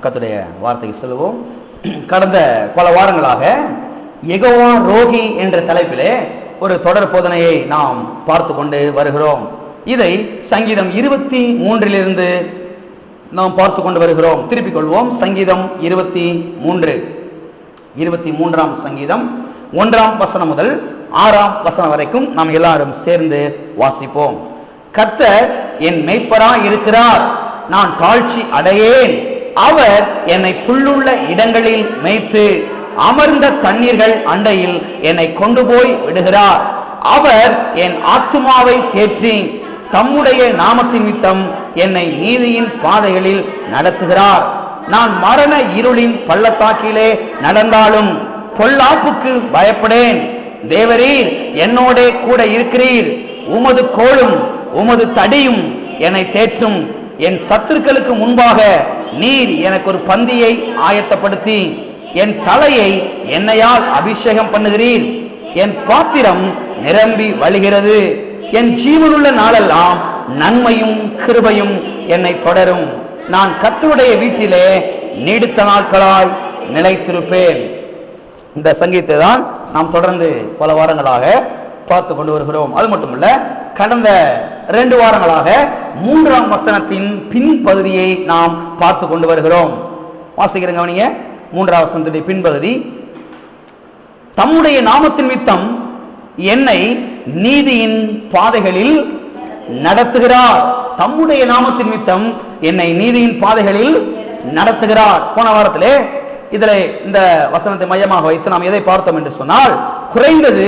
கர்த்தருடைய வார்த்தைக்கு செல்வோம். கடந்த பல வாரங்களாக யெகோவா ரோகி என்ற தலைப்பிலே ஒரு தொடர் போதனையை நாம் பார்த்து கொண்டு வருகிறோம். இதை சங்கீதம் 23 நாம் பார்த்து கொண்டு வருகிறோம். திருப்பிக் கொள்வோம். சங்கீதம் 23 சங்கீதம் 1 வசனம் முதல் 6 வசனம் வரைக்கும் நாம் எல்லாரும் சேர்ந்து வாசிப்போம். கர்த்தர் என் மேய்ப்பராய் இருக்கிறார், நான் தாழ்ச்சி அடையேன். அவர் என்னை புல்லுள்ள இடங்களில் மேய்த்து அமர்ந்த தண்ணீர்கள் அண்டையில் என்னை கொண்டு போய் விடுகிறார். அவர் என் ஆத்துமாவை தேற்றி தம்முடைய நாமத்தின் நிமித்தம் என்னை நீதியின் பாதைகளில் நடத்துகிறார். நான் மரண இருளின் பள்ளத்தாக்கிலே நடந்தாலும் பொல்லாப்புக்கு பயப்படேன். தேவரீர் என்னோட கூட இருக்கிறீர். உமது கோலும் உமது தடியும் என்னை தேற்றும். என் சத்துருக்களுக்கு முன்பாக நீர் எனக்கு ஒரு பந்தியை ஆயத்தப்படுத்தி என் தலையை எண்ணெயால் அபிஷேகம் பண்ணுகிறீர். என் பாத்திரம் நிரம்பி வழிகிறது. என் ஜீவனுள்ள நாளெல்லாம் நன்மையும் கிருபையும் என்னை தொடரும். நான் கர்த்தருடைய வீட்டிலே நீடித்த நாட்களாய் நிலைத்திருப்பேன். இந்த சங்கீதத்தை தான் நாம் தொடர்ந்து பல வாரங்களாக பார்த்து கொண்டு வருகிறோம். அது மட்டுமல்ல, கடந்த 2 வாரங்களாக 3 வசனத்தின் பின்பகுதியை நாம் பார்த்து கொண்டு வருகிறோம். வாசிக்கிறேன், கவனிங்க. 3 வசனத்துடைய பின்பகுதி, தம்முடைய நாமத்தின் நிமித்தம் என்னை நீதியின் பாதைகளில் நடத்துகிறார். தம்முடைய நாமத்தின் நிமித்தம் என்னை நீதியின் பாதைகளில் நடத்துகிறார். போன வாரத்திலே இதில் இந்த வசனத்தை மையமாக வைத்து நாம் எதை பார்த்தோம் என்று சொன்னால், குறைந்தது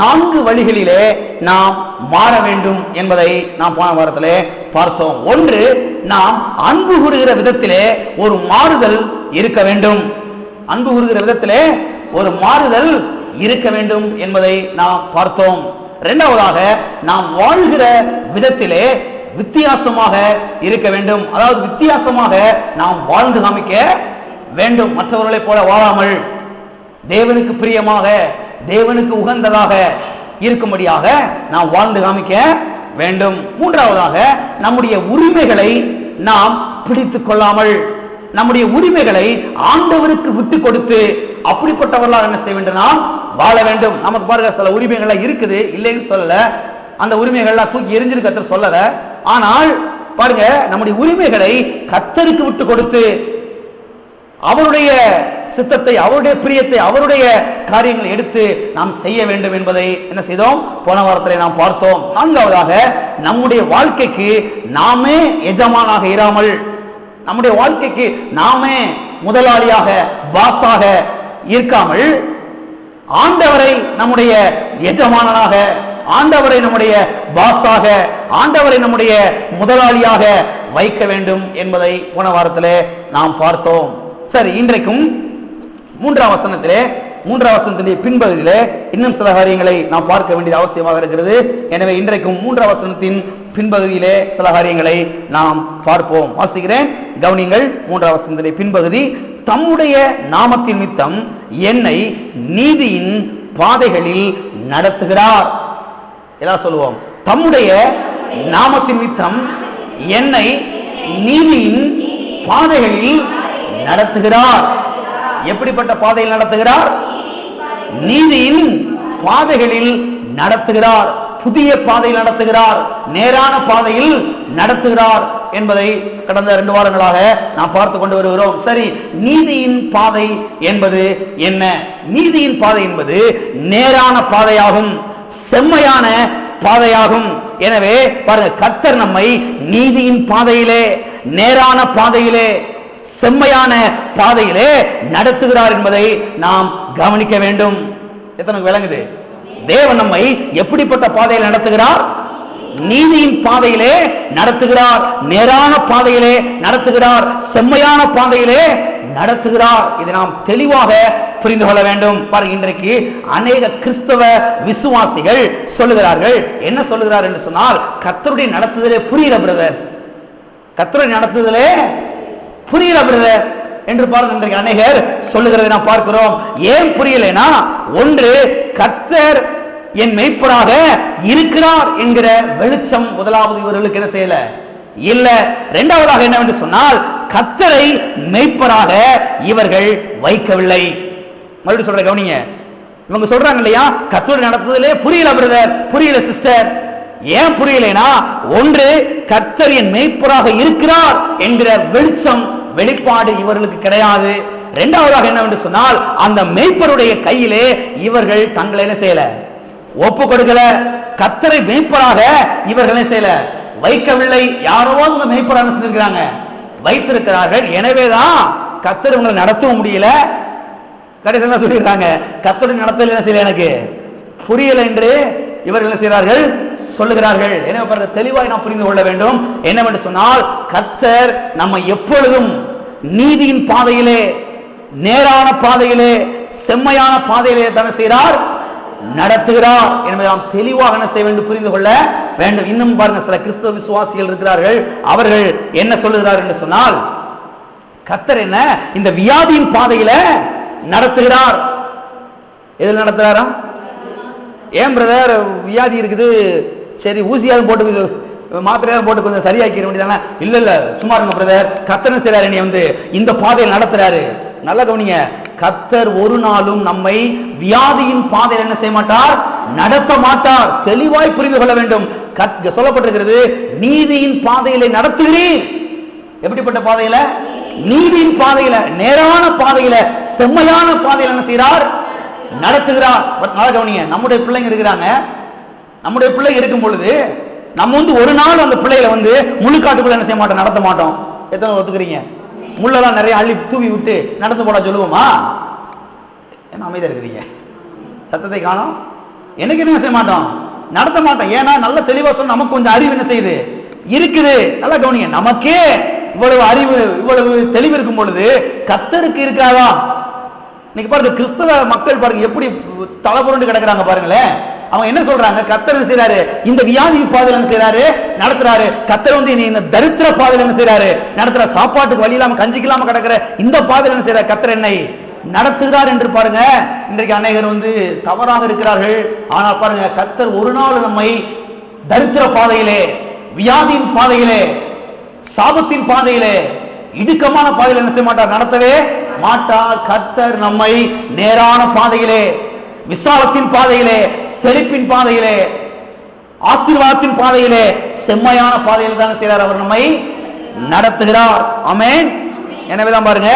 4 வழிகளிலே நாம் மாற வேண்டும் என்பதை நாம் போன வாரத்திலே பார்த்தோம். ஒன்று, நாம் அன்பு கூறுகிற விதத்திலே ஒரு மாறுதல் இருக்க வேண்டும். அன்பு கூறுகிற விதத்திலே ஒரு மாறுதல் இருக்க வேண்டும் என்பதை நாம் பார்த்தோம். இரண்டாவதாக, நாம் வாழ்கிற விதத்திலே வித்தியாசமாக இருக்க வேண்டும். அதாவது வித்தியாசமாக நாம் வாழ்ந்து காமிக்க வேண்டும். மற்றவர்களைப் போல வாழாமல் தேவனுக்கு பிரியமாக, தேவனுக்கு உகந்ததாக இருக்கும்படியாக நாம் வாழ்ந்து காமிக்க வேண்டும். மூன்றாவதாக, நம்முடைய உரிமைகளை நாம் பிடித்துக் கொள்ளாமல், நம்முடைய உரிமைகளை ஆண்டவருக்கு விட்டு கொடுத்து அப்படிப்பட்டவர்களாக என்ன செய்ய வேண்டும்? நாம் வாழ வேண்டும். நமக்கு பாருங்க, சில உரிமைகள் இருக்குது, இல்லைன்னு சொல்லல. அந்த உரிமைகள்லாம் தூக்கி எரிஞ்சிரு கர்த்தர் சொல்லல. ஆனால் பாருங்க, நம்முடைய உரிமைகளை கர்த்தருக்கு விட்டு கொடுத்து அவருடைய சித்தத்தை, அவருடைய பிரியத்தை, அவருடைய காரியங்களை எடுத்து நாம் செய்ய வேண்டும் என்பதை என்ன செய்தோம்? போன வாரத்தில் நாம் பார்த்தோம். நான்காவதாக, நம்முடைய வாழ்க்கைக்கு நாமே எஜமானாக இராமல், நம்முடைய வாழ்க்கைக்கு நாமே முதலாளியாக, பாஸாக இருக்காமல், ஆண்டவரை நம்முடைய எஜமானனாக, ஆண்டவரை நம்முடைய பாஸாக, ஆண்டவரை நம்முடைய முதலாளியாக வைக்க வேண்டும் என்பதை போன வாரத்திலே நாம் பார்த்தோம். சரி, இன்றைக்கும் 3 வசனத்திலே பின்பகுதியிலே இன்னும் சில காரியங்களை நாம் பார்க்க வேண்டியது அவசியமாக இருக்கிறது. எனவே இன்றைக்கும் 3 வசனத்தின் பின்பகுதியிலே சில காரியங்களை நாம் பார்ப்போம். வாசிக்கிறேன், கவனிங்கள். 3 வசனத்திலே பின்பகுதி, தம்முடைய நாமத்தின் நிமித்தம் என்னை நீதியின் பாதைகளில் நடத்துகிறார். எல்லாம் சொல்லுவோம். தம்முடைய நாமத்தின் நிமித்தம் என்னை நீதியின் பாதைகளில் நடத்துகிறார். எப்படிப்பட்ட பாதையில் நடத்துகிறார்? நீதியின் பாதைகளில் நடத்துகிறார். புதிய பாதையில் நடத்துகிறார், நேரான பாதையில் நடத்துகிறார் என்பதை கடந்த 2 வாரங்களாக நாம் பார்த்து கொண்டு வருகிறோம். சரி, நீதியின் பாதை என்பது என்ன? நீதியின் பாதை என்பது நேரான பாதையாகும், செம்மையான பாதையாகும். எனவே பாருங்க, கர்த்தர் நம்மை நீதியின் பாதையிலே, நேரான பாதையிலே, செம்மையான பாதையிலே நடத்துகிறார் என்பதை நாம் கவனிக்க வேண்டும். எத்தனை விளங்குது? தேவன் நம்மை எப்படிப்பட்ட பாதையில் நடத்துகிறார்? நீதியின் பாதையிலே நடத்துகிறார், நேரான பாதையிலே நடத்துகிறார், செம்மையான பாதையிலே நடத்துகிறார். இதை நாம் தெளிவாக புரிந்து கொள்ள வேண்டும். பாருங்க, இன்றைக்கு அநேக கிறிஸ்தவ விசுவாசிகள் சொல்லுகிறார்கள். என்ன சொல்லுகிறார் என்று சொன்னால், கர்த்தருடைய நடத்துதலே புரியல பிரதர், கர்த்தருடைய நடத்துதலே புரியல பிரதர் என்று பாருங்க, இன்றைக்கு அநேகர் சொல்லுகிறதை நாம் பார்க்கிறோம். ஏன் புரியலைனா, ஒன்று, கர்த்தர் என் மேய்ப்பராக இருக்கிறார் என்கிற வெளிச்சம் முதலாவது இவர்களுக்கு என்ன செய்யல, இல்ல. இரண்டாவதாக என்னவென்று சொன்னால், கர்த்தரை மேய்ப்பராக இவர்கள் வைக்கவில்லை. மறுபடியும் சொல்ற கவனிங்க. இவங்க சொல்றாங்க இல்லையா, கர்த்தர் நடத்துதலே புரியல பிரதர், புரியல சிஸ்டர். ஏன் புரியலைனா, ஒன்று கர்த்தர் என் மேய்ப்பராக இருக்கிறார் என்கிற வெளிச்சம் வெளிப்பாடு இவர்களுக்கு கிடையாது. இரண்டாவதாக என்னவென்று சொன்னால், அந்த மேய்ப்பருடைய கையிலே இவர்கள் தங்களை என்ன செய்யல, ஒப்பு கொடுக்கல. கர்த்தரை மேய்ப்பராக இவர்கள் என்ன செய்யல, வைக்கவில்லை. யாரோ அந்த மேய்ப்பராக செஞ்சிருக்கிறாங்க, வைத்திருக்கிறார்கள். எனவேதான் கர்த்தர் உங்களை நடத்தவும் முடியல. கடைசி என்ன சொல்லிடுறாங்க, கர்த்தருடைய நடத்தல் என்ன செய்யல, எனக்கு புரியல என்று இவர்கள் என்ன செய்கிறார்கள், சொல்லுகிறார்கள். எனவே பாருங்க, தெளிவாய் நாம் புரிந்து கொள்ள வேண்டும். என்னவென்று சொன்னால், கர்த்தர் நம்ம எப்பொழுதும் நீதியின் பாதையிலே, நேரான பாதையிலே, செம்மையான பாதையிலே தானே செய்கிறார், நடத்துகிறார் என்பதை நாம் தெளிவாக என்ன செய்ய வேண்டும், புரிந்து கொள்ள வேண்டும். இன்னும் பாருங்க, சில கிறிஸ்தவ விசுவாசிகள் இருக்கிறார்கள். அவர்கள் என்ன சொல்லுகிறார் என்று சொன்னால், கர்த்தர் என்ன இந்த வியாதியின் பாதையில நடத்துகிறார். எதில் நடத்துறாரா? ஏன் பிரதர் வியாதி இருக்குது, சரி ஊசியாவது போட்டு மாத்திரையாவது போட்டு கொஞ்சம் சரியாக்கிட வேண்டியதானே? இல்ல இல்ல, சும்மா இருங்க பிரதர், கர்த்தர் செய்றாரு, நீ வந்து இந்த பாதையில் நடத்துறாரு. நல்ல கவனிங்க, கர்த்தர் ஒரு நாளும் நம்மை வியாதியின் பாதையில் என்ன செய்ய மாட்டார், நடத்த மாட்டார். தெளிவாய் புரிந்து கொள்ள வேண்டும். சொல்லப்பட்டிருக்கிறது, நீதியின் பாதையில நடத்துகிறேன். எப்படிப்பட்ட பாதையில? நீதியின் பாதையில, நேரான பாதையில, செம்மையான பாதையில என்ன செய்கிறார், நடத்துகிறார். நல்ல கவனிங்க, நம்முடைய பிள்ளைங்க இருக்கிறாங்க. நம்முடைய பிள்ளைங்க இருக்கும் பொழுது நம்ம வந்து ஒரு நாள் அந்த பிள்ளைகளை வந்து முள்ளுக்காட்டுக்குள்ள என்ன செய்ய மாட்டோம், நடத்த மாட்டோம். எத்தனை ஒத்துக்கிறீங்க? முள்ளெல்லாம் நிறைய அள்ளி தூவி விட்டு நடந்து போட சொல்லுவோமா? என்ன அமைதியா இருக்கிறீங்க, சத்தத்தை காணோம். எனக்கு என்ன செய்ய மாட்டோம், நடத்த மாட்டோம். ஏன்னா நல்ல தெளிவா சொன்ன நமக்கு கொஞ்சம் அறிவு என்ன செய்யுது, இருக்குது. நல்லா கவனிங்க, நமக்கே இவ்வளவு அறிவு, இவ்வளவு தெளிவு இருக்கும் பொழுது கர்த்தருக்கு இருக்காதா? இன்னைக்கு பாருங்க, கிறிஸ்தவ மக்கள் பாருங்க எப்படி தலைபுரண்டு கிடக்குறாங்க பாருங்களேன். அவங்க என்ன சொல்றாங்க, கர்த்தர் என்ன செய்யறாரு, இந்த வியாதி பாதையில என்ன செய்யறாரு, நடத்துறாரு. கர்த்தர் வந்து இந்த தரித்திர பாதையில என்ன செய்யறாரு, நடத்துற. சாப்பாட்டுக்கு வழி இல்லாம கஞ்சிக்கு இல்லாம கிடக்கிற இந்த பாதையில என்ன செய்யறாரு, கர்த்தர் என்னை நடத்துகிறார் என்று பாருங்க. இன்றைக்கு அநேகர் வந்து தவறாக இருக்கிறார்கள். ஆனால் பாருங்க, கர்த்தர் ஒரு நாள் நம்மை தரித்திர பாதையிலே, வியாதியின் பாதையிலே, சாபத்தின் பாதையிலே, இடுக்கமான பாதையில என்ன செய்ய மாட்டார், நடத்தவே மாட்டார். கர்த்தர் நம்மை நேரான பாதையிலே, விசாலத்தின் பாதையிலே, செழிப்பின் பாதையிலே, ஆசீர்வாதத்தின் பாதையிலே, செம்மையான பாதையில் தான் செய்கிறார், அவர் நம்மை நடத்துகிறார். ஆமென். எனவேதான் பாருங்க,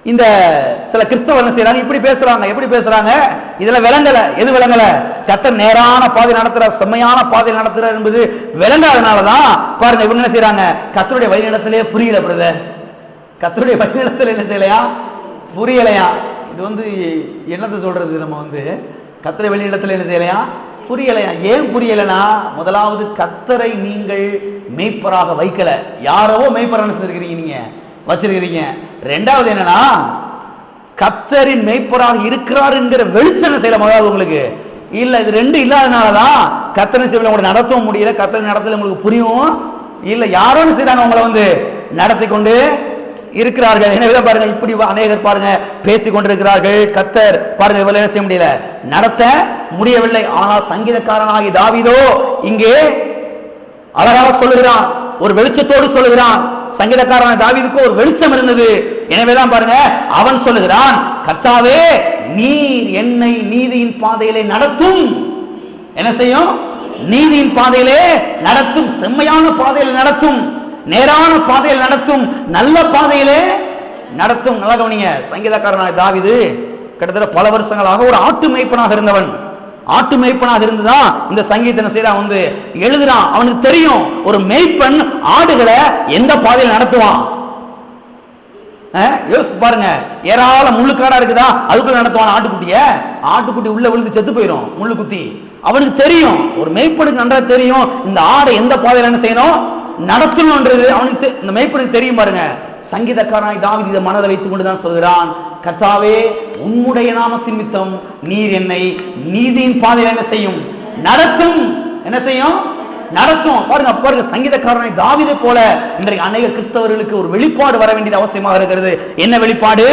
இந்த சில கிறிஸ்தவர்கள் என்ன செய்யறாங்க, இப்படி பேசுறாங்க. எப்படி பேசுறாங்க, இதுல விளங்கல. எது விளங்கல? கர்த்தர் நேரான பாதை நடத்துறார், செம்மையான பாதையில் நடத்துறார் என்பது விளங்காதனாலதான் பாருங்க இவங்க என்ன செய்யறாங்க, கர்த்தருடைய வழிநடத்தலே புரியல பிரதர், கர்த்தருடைய வழிநடத்தல் என்ன செய்யலையா, புரியலையா. இது வந்து என்னது சொல்றது, நம்ம வந்து கர்த்தருடைய வழிநடத்தல் என்ன செய்யலையா, புரியலையா. ஏன் புரியலனா, முதலாவது கர்த்தரை நீங்கள் மேய்ப்பராக வைக்கல, யாரோ மேய்ப்பராக இருக்கிறீங்க, நீங்க வச்சிருக்கிறீங்க. ரெண்டாவது என்னன்னா, கர்த்தரின் மேய்ப்பராக இருக்கிறார் என்கிற வெளிச்சம் செய்யல முதலாவது உங்களுக்கு இல்ல. இது ரெண்டு இல்லாதனாலதான் கர்த்தரின் சேவையில உங்களை நடத்தவும் முடியல, கர்த்தரின் நடத்தல உங்களுக்கு புரியும் இல்ல. யாரோன்னு செய்யறாங்க, உங்களை வந்து நடத்தி கொண்டு இருக்கிறார்கள். எனவே பாருங்க, இப்படி அநேகர் பாருங்க பேசிக் கொண்டிருக்கிறார்கள். கர்த்தர் பாருங்க இவ்வளவு என்ன செய்ய முடியல, நடத்த முடியவில்லை. ஆனால் சங்கீதக்காரனாகி தாவீதோ இங்கே அழகாக சொல்லுகிறான், ஒரு வெளிச்சத்தோடு சொல்லுகிறான். சங்கீதக்காரனான தாவீதுக்கு ஒரு வெளிச்சம் இருந்தது. எனவேதான் பாருங்க, அவன் சொல்லுகிறான், கர்த்தாவே நீர் என்னை நீதியின் பாதையிலே நடத்தும். என்ன செய்யும்? நீதியின் பாதையிலே நடத்தும், செம்மையான பாதையில நடத்தும், நேரான பாதையில் நடத்தும், நல்ல பாதையிலே நடத்தும். நல்லா கவனிங்க, சங்கீதக்காரனான தாவீது கிட்டத்தட்ட பல வருஷங்களாக ஒரு ஆட்டு மேய்ப்பனாக இருந்தவன். ஆட்டு மேய்ப்பனாக இருந்துதான் இந்த சங்கீதத்தை செய்யறான், வந்து எழுதுறான். அவனுக்கு தெரியும், ஒரு மேய்ப்பன் ஆடுகளை எந்த பாதையில் நடத்துவான். யோசிச்சு பாருங்க, ஏராள முள்ளுக்காடா இருக்குதா, அதுக்குள்ள நடத்துவான் ஆட்டுக்குட்டிய. ஆட்டுக்குட்டி உள்ள விழுந்து செத்து போயிடும் முள்ளு குத்தி. அவனுக்கு தெரியும், ஒரு மேய்ப்பனுக்கு நன்றா தெரியும், இந்த ஆடை எந்த பாதையில் என்ன செய்யணும், நடத்தணும்ன்றது அவனுக்கு, இந்த மேய்ப்பனுக்கு தெரியும். பாருங்க, சங்கீதக்காரனாய் தாவீது இதை மனதை வைத்துக் கொண்டுதான் சொல்கிறான், கர்த்தாவே உம்முடைய நாமத்தின் நிமித்தம் நீர் என்னை நீதியின் பாதையில் என்ன செய்யும், நடத்தும். என்ன செய்யும்? நடத்தும். பாருங்க பாருங்க, சங்கீதக்காரனாய் தாவீதை போல இன்றைக்கு அநேக கிறிஸ்தவர்களுக்கு ஒரு வெளிப்பாடு வர வேண்டியது அவசியமாக இருக்கிறது. என்ன வெளிப்பாடு?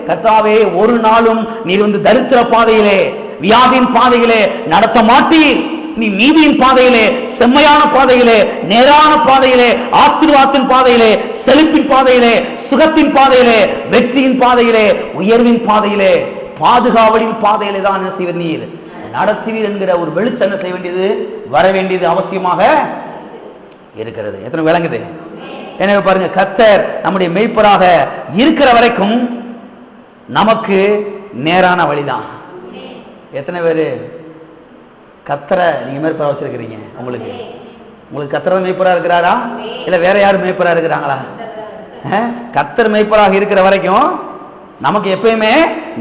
கர்த்தாவே ஒரு நாளும் நீர் வந்து தரித்திர பாதையிலே, வியாதியின் பாதையிலே நடத்த மாட்டீர், நீ நீதியின் பாதையிலே, செம்மையான பாதையிலே, நேரான பாதையிலே, ஆசீர்வாதத்தின் பாதையிலே, செழிப்பின் பாதையிலே, சுகத்தின் பாதையிலே, வெற்றியின் பாதையிலே, உயர்வின் பாதையிலே, பாதுகாவலின் பாதையிலே தான் என்ன செய்வீர்? நீர் நடத்துவீர் என்கிற ஒரு வெளிச்சம் என்ன செய்ய வேண்டியது, வர வேண்டியது அவசியமாக இருக்கிறது. எத்தனை விளங்குது? எனவே பாருங்க, கர்த்தர் நம்முடைய மெய்ப்பராக இருக்கிற வரைக்கும் நமக்கு நேரான வழிதான். எத்தனை பேரு கர்த்தரை நீங்க மேய்ப்பரா வச்சிருக்கிறீங்க? உங்களுக்கு கர்த்தர் மேய்ப்பரா இருக்கிறாரா, இல்ல வேற யாரும் மேய்ப்பரா இருக்கிறாங்களா? கர்த்தர் மேய்ப்பராக இருக்கிற வரைக்கும் நமக்கு எப்பயுமே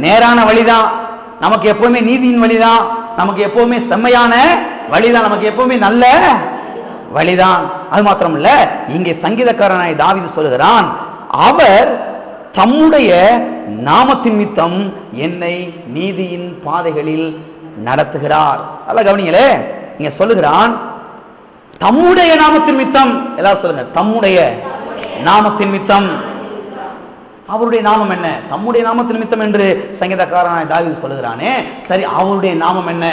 நேரான வழிதான், நமக்கு எப்பவுமே நீதியின் வழிதான், நமக்கு எப்பவுமே செம்மையான வழிதான், நமக்கு எப்பவுமே நல்ல வழிதான். அது மாத்திரமல்ல, இங்கே சங்கீதக்காரனாய் தாவீது சொல்லுகிறான், அவர் தம்முடைய நாமத்தின் நிமித்தம் என்னை நீதியின் பாதைகளில் நடத்துகிறார். நல்ல கவனிங்களே, இங்க சொல்லுகிறான் தம்முடைய நாமத்தின் நிமித்தம். எல்லாரும் சொல்லுங்க, தம்முடைய நாமத்தின் நிமித்தம். அவருடைய நாமம் என்ன? தம்முடைய நாமத்தின் நிமித்தம் என்று சங்கீதக்காரனாய் தாவீது சொல்லுகிறானே, சரி, அவருடைய நாமம் என்ன?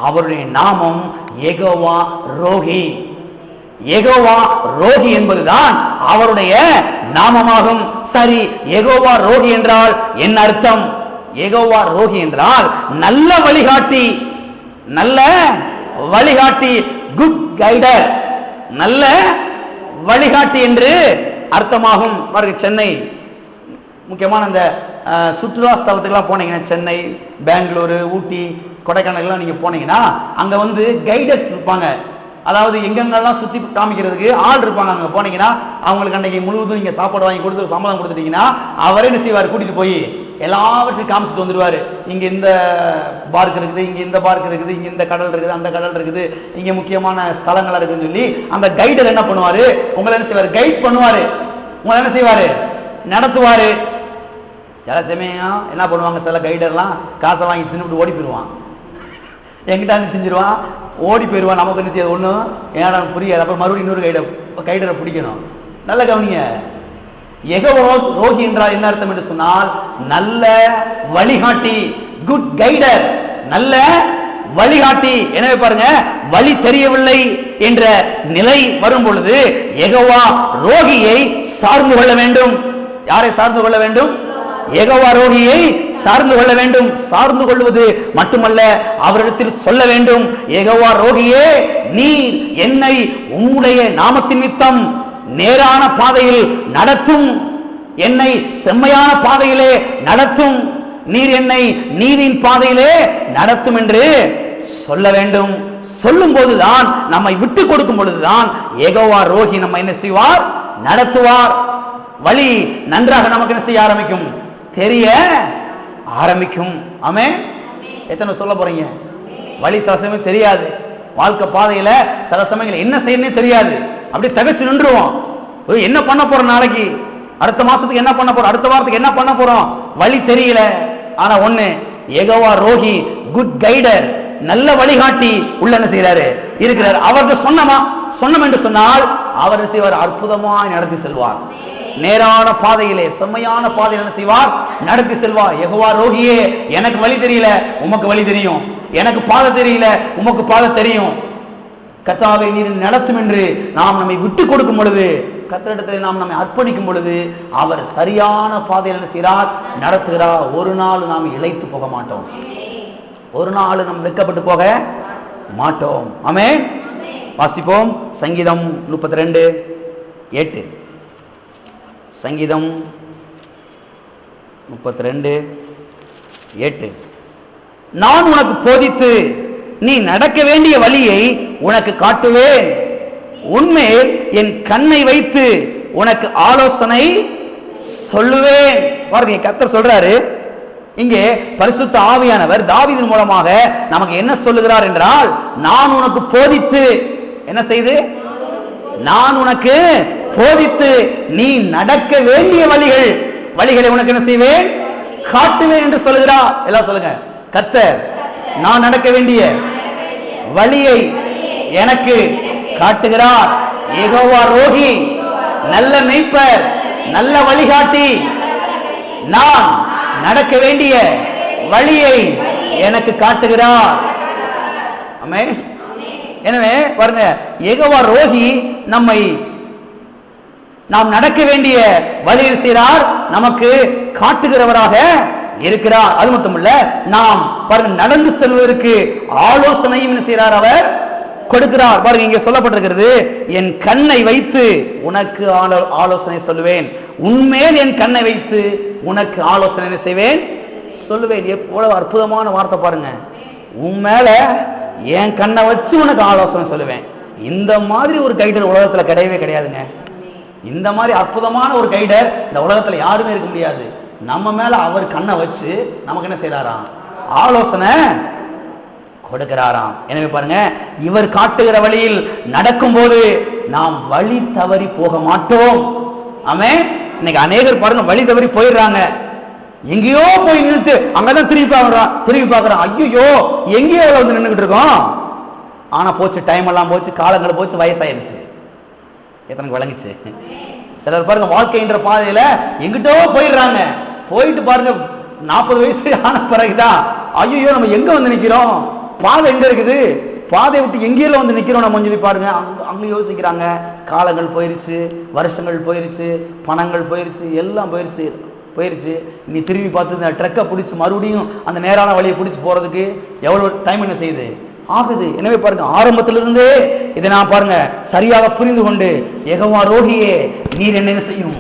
அவருடைய நாமம் யெகோவா ரோகி. யெகோவா ரோகி என்பதுதான் அவருடைய நாமமாகும். சரி, யெகோவா ரோகி என்றால் என்ன அர்த்தம்? யெகோவா ரோகி என்றால் நல்ல வழிகாட்டி, நல்ல வழிகாட்டி, குட் கைடர், நல்ல வழிகாட்டி என்று அர்த்தமாகும். சென்னை முக்கியமான அந்த சுற்றுலா ஸ்தலத்துக்குலாம் போனீங்கன்னா, சென்னை, பெங்களூரு, ஊட்டி, கொடைக்கானல் நீங்க போனீங்கன்னா அங்க வந்து கைடர்ஸ் இருப்பாங்க. அதாவது எங்கெங்கெல்லாம் சுத்தி காமிக்கிறதுக்கு ஆள் இருப்பாங்க. அங்க போனீங்கன்னா அவங்களுக்கு அன்னைக்கு முழுவதும் நீங்க சாப்பாடு வாங்கி கொடுத்து சம்பளம் கொடுத்துட்டீங்கன்னா அவரே என்ன செய்வார்? கூட்டிட்டு போய் எல்லாவற்றையும் காமிச்சிட்டு வந்துடுவாரு. இங்க இந்த பார்க் இருக்குது, இங்க இந்த பார்க் இருக்குது, இங்க இந்த கடல் இருக்குது, அந்த கடல் இருக்குது, இங்க முக்கியமான ஸ்தலங்கள் இருக்குன்னு சொல்லி அந்த கைடர் என்ன பண்ணுவாரு? உங்களை என்ன செய்வாரு? கைட் பண்ணுவாரு. உங்களை என்ன செய்வாரு? நடத்துவாரு. சில சமயம் என்ன பண்ணுவாங்க, சில கைடர்லாம் காசை வாங்கி தின்னுட்டு ஓடி போயிடுவான். எங்கிட்ட செஞ்சிருவான், ஓடி போயிடுவான். நமக்கு என்ன செய்யாது? ஒன்றும் ஏன்னா புரியாது. அப்புறம் மறுபடியும் இன்னொரு கைடரை பிடிக்கணும். நல்ல கவனிங்க, யெகோவா ரோகி என்றால் என்ன அர்த்தம் என்று சொன்னால் நல்ல வழிகாட்டி, குட் கைடர், நல்ல வழிகாட்டி. எனவே பாருங்க, வழி தெரியவில்லை என்ற நிலை வரும் பொழுது யெகோவா ரோகியை சார்ந்து கொள்ள வேண்டும். யாரை சார்ந்து கொள்ள வேண்டும்? யெகோவா ரோகியை சார்ந்து கொள்ள வேண்டும். சார்ந்து கொள்வது மட்டுமல்ல, அவரிடத்தில் சொல்ல வேண்டும், யெகோவா ரோகியே, நீர் என்னை உம்முடைய நாமத்தின் நிமித்தம் நேரான பாதையில் நடத்தும், என்னை செம்மையான பாதையிலே நடத்தும், நீர் என்னை நீதியின் பாதையிலே நடத்தும் என்று சொல்ல வேண்டும். சொல்லும் போதுதான், நம்மை விட்டு கொடுக்கும் பொழுதுதான் யெகோவா ரோகி நம்ம என்ன செய்வார்? நடத்துவார். வழி நன்றாக நமக்கு என்ன செய்ய ஆரம்பிக்கும்? தெரிய ஆரம்பிக்கும். ஆமென். எத்தனை சொல்ல போறீங்க? வழி சில சமயம் தெரியாது. வாழ்க்கை பாதையில சில சமயங்கள் என்ன செய்யணும்னே தெரியாது. அப்படியே தகச்சு நின்றுவோம். என்ன பண்ண போறோம், நாளைக்கு அடுத்த மாசத்துக்கு என்ன பண்ண போறோம், அடுத்த வாரத்துக்கு என்ன பண்ண போறோம், வழி தெரியல. ஆனா ஒண்ணு, யெகோவா ரோகி, குட் கைடர், நல்ல வழிகாட்டி உள்ள என்ன செய்யறாரு? இருக்கிறார். அவருக்கு சொன்னோம் என்று சொன்னால் அவர் செய்வார், அற்புதமாய் நடத்தி செல்வார். நேரான பாதையிலே, செம்மையான பாதையில் என்ன செய்வார்? நடத்தி செல்வார். யெகோவா ரோகியே, எனக்கு வழி தெரியல, உமக்கு வழி தெரியும். எனக்கு பாதை தெரியல, உமக்கு பாதை தெரியும். கர்த்தாவே நீர் நடத்தும் என்று நாம் நம்மை விட்டு கொடுக்கும் பொழுது, கர்த்தரிடத்தில் நாம் நம்மை அர்ப்பணிக்கும் பொழுது அவர் சரியான பாதையில் என்ன செய்கிறார்? நடத்துகிறார். ஒரு நாள் நாம் இளைத்து போக மாட்டோம். ஒரு நாள் நாம் வெட்கப்பட்டு போக மாட்டோம். ஆமென். வாசிப்போம். சங்கீதம் 32:8. சங்கீதம் 32:8. நான் உனக்கு போதித்து நீ நடக்க வேண்டிய வழியை உனக்கு காட்டுவேன், உன்மேல் என் கண்ணை வைத்து உனக்கு ஆலோசனை சொல்லுவேன். பாருங்க, கர்த்தர் சொல்றாரு இங்கே, பரிசுத்த ஆவியானவர் தாவீதின் மூலமாக நமக்கு என்ன சொல்லுகிறார் என்றால், நான் உனக்கு போதித்து என்ன செய்து, நான் உனக்கு போதித்து நீ நடக்க வேண்டிய வழிகளை உனக்கு என்ன செய்வேன்? காட்டுவேன் என்று சொல்லுகிறார். எல்லாம் சொல்லுங்க, கர்த்தர் நான் நடக்க வேண்டிய வழியை எனக்கு காட்டுகிறார். யெகோவா ரோகி, நல்ல மேய்ப்பர், நல்ல வழிகாட்டி, நான் நடக்க வேண்டிய வழியை எனக்கு காட்டுகிறார். ஆமென். எனவே பாருங்க, யெகோவா ரோகி நம்மை நாம் நடக்க வேண்டிய வழியில் செய்கிறார், நமக்கு காட்டுகிறவராக இருக்கிறார். அது மட்டுமல்ல, நாம் பாருங்க நடந்து செல்வதற்கு ஆலோசனையும் என்ன செய்கிறார், அவர் கொடுக்கிறார். பாருங்க இங்க சொல்லப்பட்டிருக்கிறது, என் கண்ணை வைத்து உனக்கு ஆலோசனை சொல்லுவேன், உன்மேல் என் கண்ணை வைத்து உனக்கு ஆலோசனை செய்வேன் சொல்லுவேன். எவ்வளவு அற்புதமான வார்த்தை பாருங்க. உன் மேல என் கண்ணை வச்சு உனக்கு ஆலோசனை சொல்லுவேன். இந்த மாதிரி ஒரு கைடர் உலகத்துல கிடையவே கிடையாதுங்க. இந்த மாதிரி அற்புதமான ஒரு கைடர் இந்த உலகத்துல யாருமே இருக்க முடியாது. நம்ம மேல அவர் கண்ணை வச்சு நமக்கு என்ன செய்யறாராம், ஆலோசனை கொடுக்கிறாராம். எனவே பாருங்க, இவர் காட்டுகிற வழியில் நடக்கும் போது நாம் வழி தவறி போக மாட்டோம். ஆமென். இன்னைக்கு அநேகர் பாருங்க வழி தவறி போயிடுறாங்க. எங்கேயோ போய் நின்றுட்டு அங்கதான் திரும்பி பார்க்கறான். ஐயோ எங்கேயோ வந்து நின்றுகிட்டு இருக்கோம். ஆனா போச்சு, டைம் எல்லாம் போச்சு, காலங்கள் போச்சு, வயசாயிருச்சு. எத்தனை விளங்குச்சு? சிலர் பாருங்க வாழ்க்கைன்ற பாதையில எங்கிட்டோ போயிடுறாங்க. போயிட்டு பாருங்க 40 வயசு ஆன பிறகுதான் ஐயோ நம்ம எங்க வந்து நிக்கிறோம், பாதை எங்க இருக்குது, பாதையை விட்டு எங்கேயெல்லாம் வந்து நிக்கிறோம் நம்ம சொல்லி பாருங்க. அங்க யோசிக்கிறாங்க. காலங்கள் போயிருச்சு, வருஷங்கள் போயிருச்சு, பணங்கள் போயிருச்சு, எல்லாம் போயிருச்சு. நீ திரும்பி பார்த்து இந்த ட்ரக்கை பிடிச்சி மறுபடியும் அந்த நேரான வழியை பிடிச்சி போறதுக்கு எவ்வளவு டைம் என்ன செய்யுது, ஆகுது. எனவே பாருங்க ஆரம்பத்திலிருந்தே இதை நான் பாருங்க சரியாக புரிந்து கொண்டு, யெகோவா ரோகியே நீர் என்ன செய்யும்,